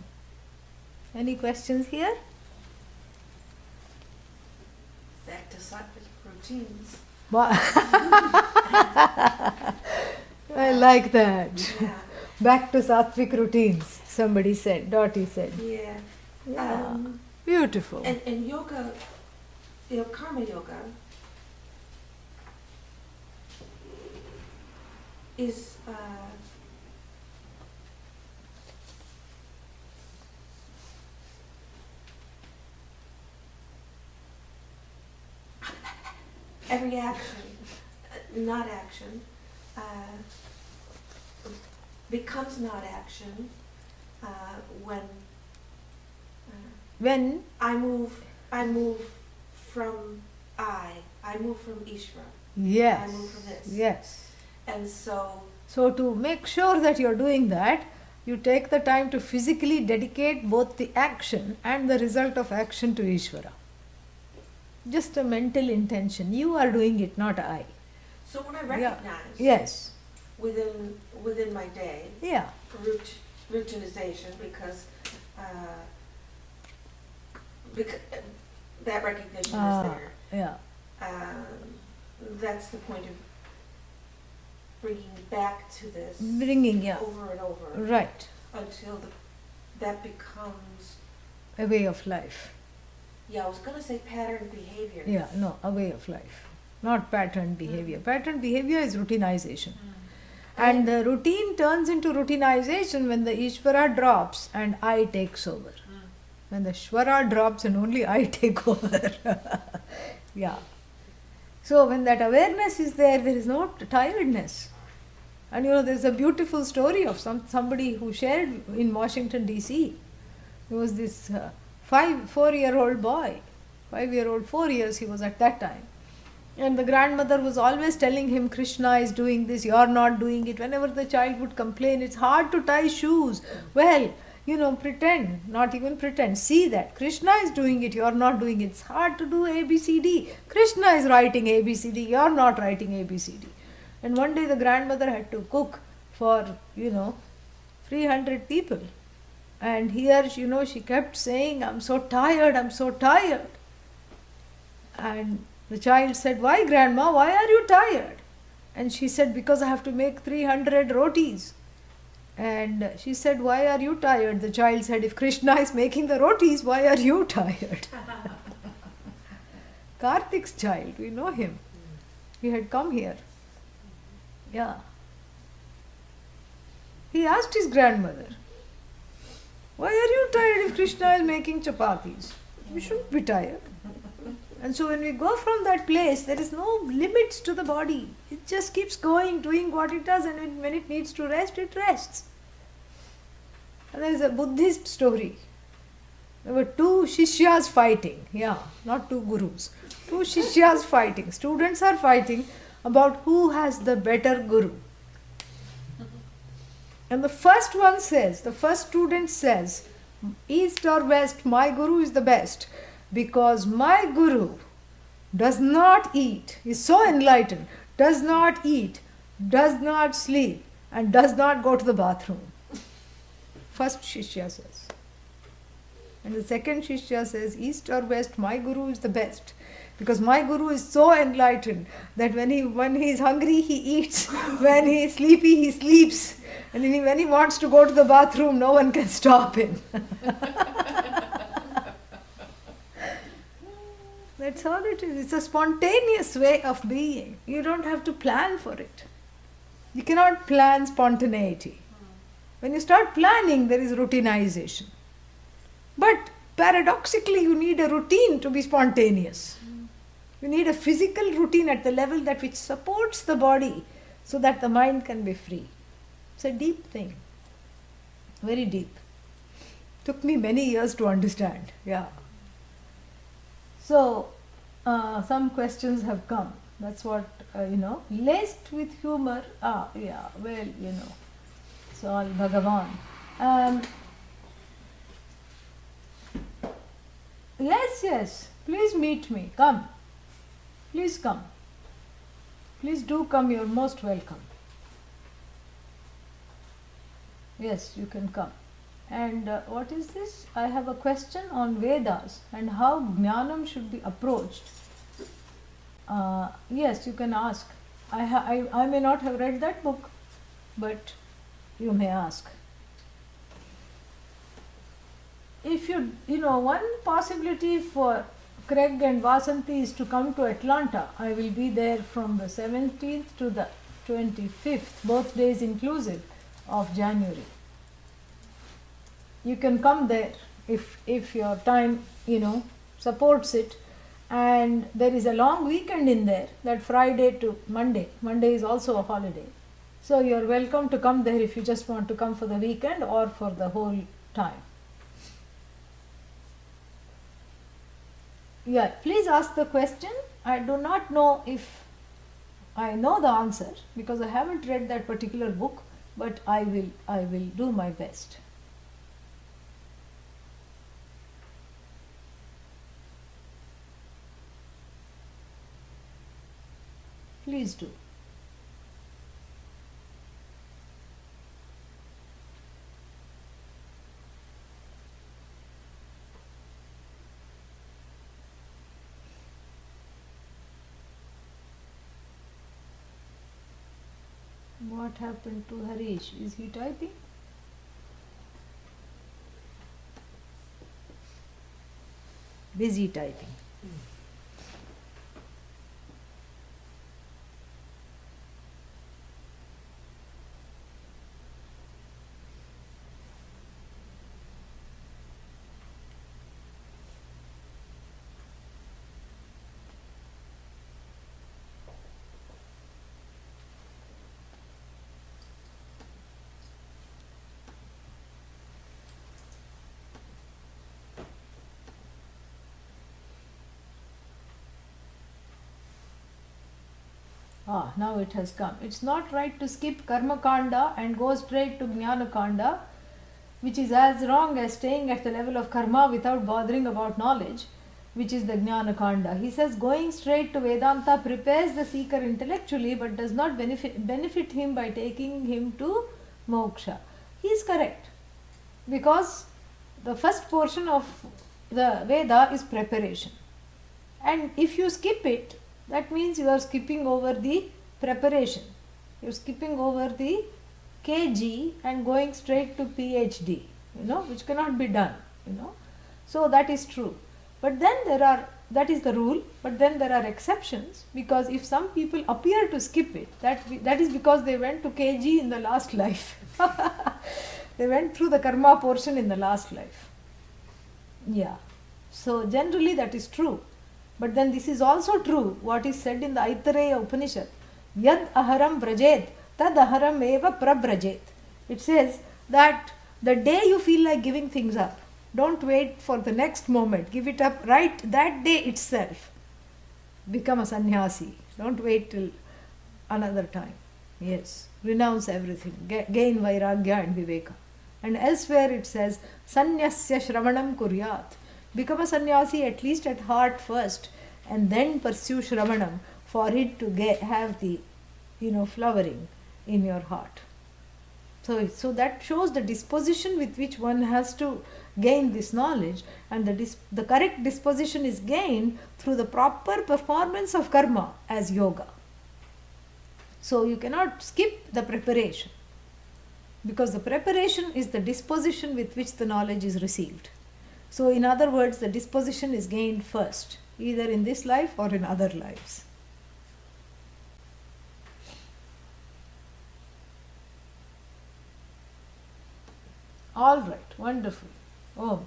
Any questions here? Back to Sattvic routines. I like that. Yeah. Back to Sattvic routines, somebody said, Dottie said. Yeah. Yeah. Beautiful. And yoga, karma yoga is every action, not action, becomes not action when I move from I move from Ishvara. Yes. I move from this. Yes. And so to make sure that you're doing that, you take the time to physically dedicate both the action and the result of action to Ishvara. Just a mental intention. You are doing it, not I. so when I recognize Yes. within my day Yeah. routinization because that recognition is there. Yeah. That's the point of bringing back to this Bringing, yeah. over and over Right. until that becomes, A way of life. I was going to say pattern behavior. Yeah, no, a way of life. Not pattern behavior. Pattern behavior is routinization. And the routine turns into routinization when the Ishvara drops and I takes over. When the Shvara drops and only I take over. Yeah. So when that awareness is there, there is no tiredness. And there's a beautiful story of somebody who shared in Washington DC. There was this 4-year-old boy, 5-year-old, 4 years he was at that time. And the grandmother was always telling him, Krishna is doing this, you're not doing it. Whenever the child would complain, it's hard to tie shoes. Well, pretend, not even pretend, see that Krishna is doing it, you're not doing it. It's hard to do ABCD. Krishna is writing ABCD, you're not writing ABCD. And one day the grandmother had to cook for, 300 people. And here, she kept saying, I'm so tired, I'm so tired. And the child said, why grandma, why are you tired? And she said, because I have to make 300 rotis. And she said, why are you tired? The child said, if Krishna is making the rotis, why are you tired? Karthik's child, we know him. He had come here. Yeah. He asked his grandmother, why are you tired if Krishna is making chapatis? You shouldn't be tired. And so when we go from that place, there is no limits to the body. It just keeps going, doing what it does, and when it needs to rest, it rests. And there is a Buddhist story. There were 2 shishyas fighting. Yeah, not 2 gurus. 2 shishyas fighting. Students are fighting about who has the better guru. And the first student says, east or west, my guru is the best. Because my guru does not eat, is so enlightened, does not eat, does not sleep, and does not go to the bathroom. First Shishya says. And the second Shishya says, east or west, my guru is the best. Because my guru is so enlightened that when he is hungry, he eats. When he is sleepy, he sleeps. And when he wants to go to the bathroom, no one can stop him. That's all it is. It's a spontaneous way of being. You don't have to plan for it. You cannot plan spontaneity. When you start planning, there is routinization. But paradoxically, you need a routine to be spontaneous. You need a physical routine at the level that which supports the body so that the mind can be free. It's a deep thing. Very deep. Took me many years to understand. Yeah. So, some questions have come. That's what, laced with humor. It's all Bhagavan. Yes, please meet me. Come. Please come. Please do come. You're most welcome. Yes, you can come. And what is this? I have a question on Vedas and how Jnanam should be approached. Yes, you can ask. I may not have read that book, but you may ask. If one possibility for Craig and Vasanti is to come to Atlanta. I will be there from the 17th to the 25th, both days inclusive, of January. You can come there if your time, supports it. And there is a long weekend in there, that Friday to Monday. Monday is also a holiday. So you are welcome to come there if you just want to come for the weekend or for the whole time. Yeah, please ask the question. I do not know if I know the answer because I haven't read that particular book, but I will do my best. Please do. What happened to Harish? Is he typing? Busy typing. Now it has come. It's not right to skip Karma Kanda and go straight to Jnana Kanda, which is as wrong as staying at the level of karma without bothering about knowledge, which is the Jnana Kanda. He says going straight to Vedanta prepares the seeker intellectually but does not benefit him by taking him to moksha. He is correct, because the first portion of the Veda is preparation. And if you skip it, that means you are skipping over the preparation. You are skipping over the KG and going straight to PhD, which cannot be done, So that is true. But then that is the rule, but then there are exceptions, because if some people appear to skip it, that is because they went to KG in the last life. They went through the karma portion in the last life. Yeah. So generally that is true. But then this is also true, what is said in the Aitareya Upanishad. Yad aharam brajed, tad aharam eva prabrajed. It says that the day you feel like giving things up, don't wait for the next moment. Give it up right that day itself. Become a sannyasi. Don't wait till another time. Yes. Renounce everything. Gain vairagya and viveka. And elsewhere it says, Sanyasya shravanam kuryat. Become a sannyasi at least at heart first, and then pursue shravanam for it to have the flowering in your heart. So that shows the disposition with which one has to gain this knowledge, and the correct disposition is gained through the proper performance of karma as yoga. So you cannot skip the preparation, because the preparation is the disposition with which the knowledge is received. So in other words, the disposition is gained first, either in this life or in other lives. All right, wonderful. Om.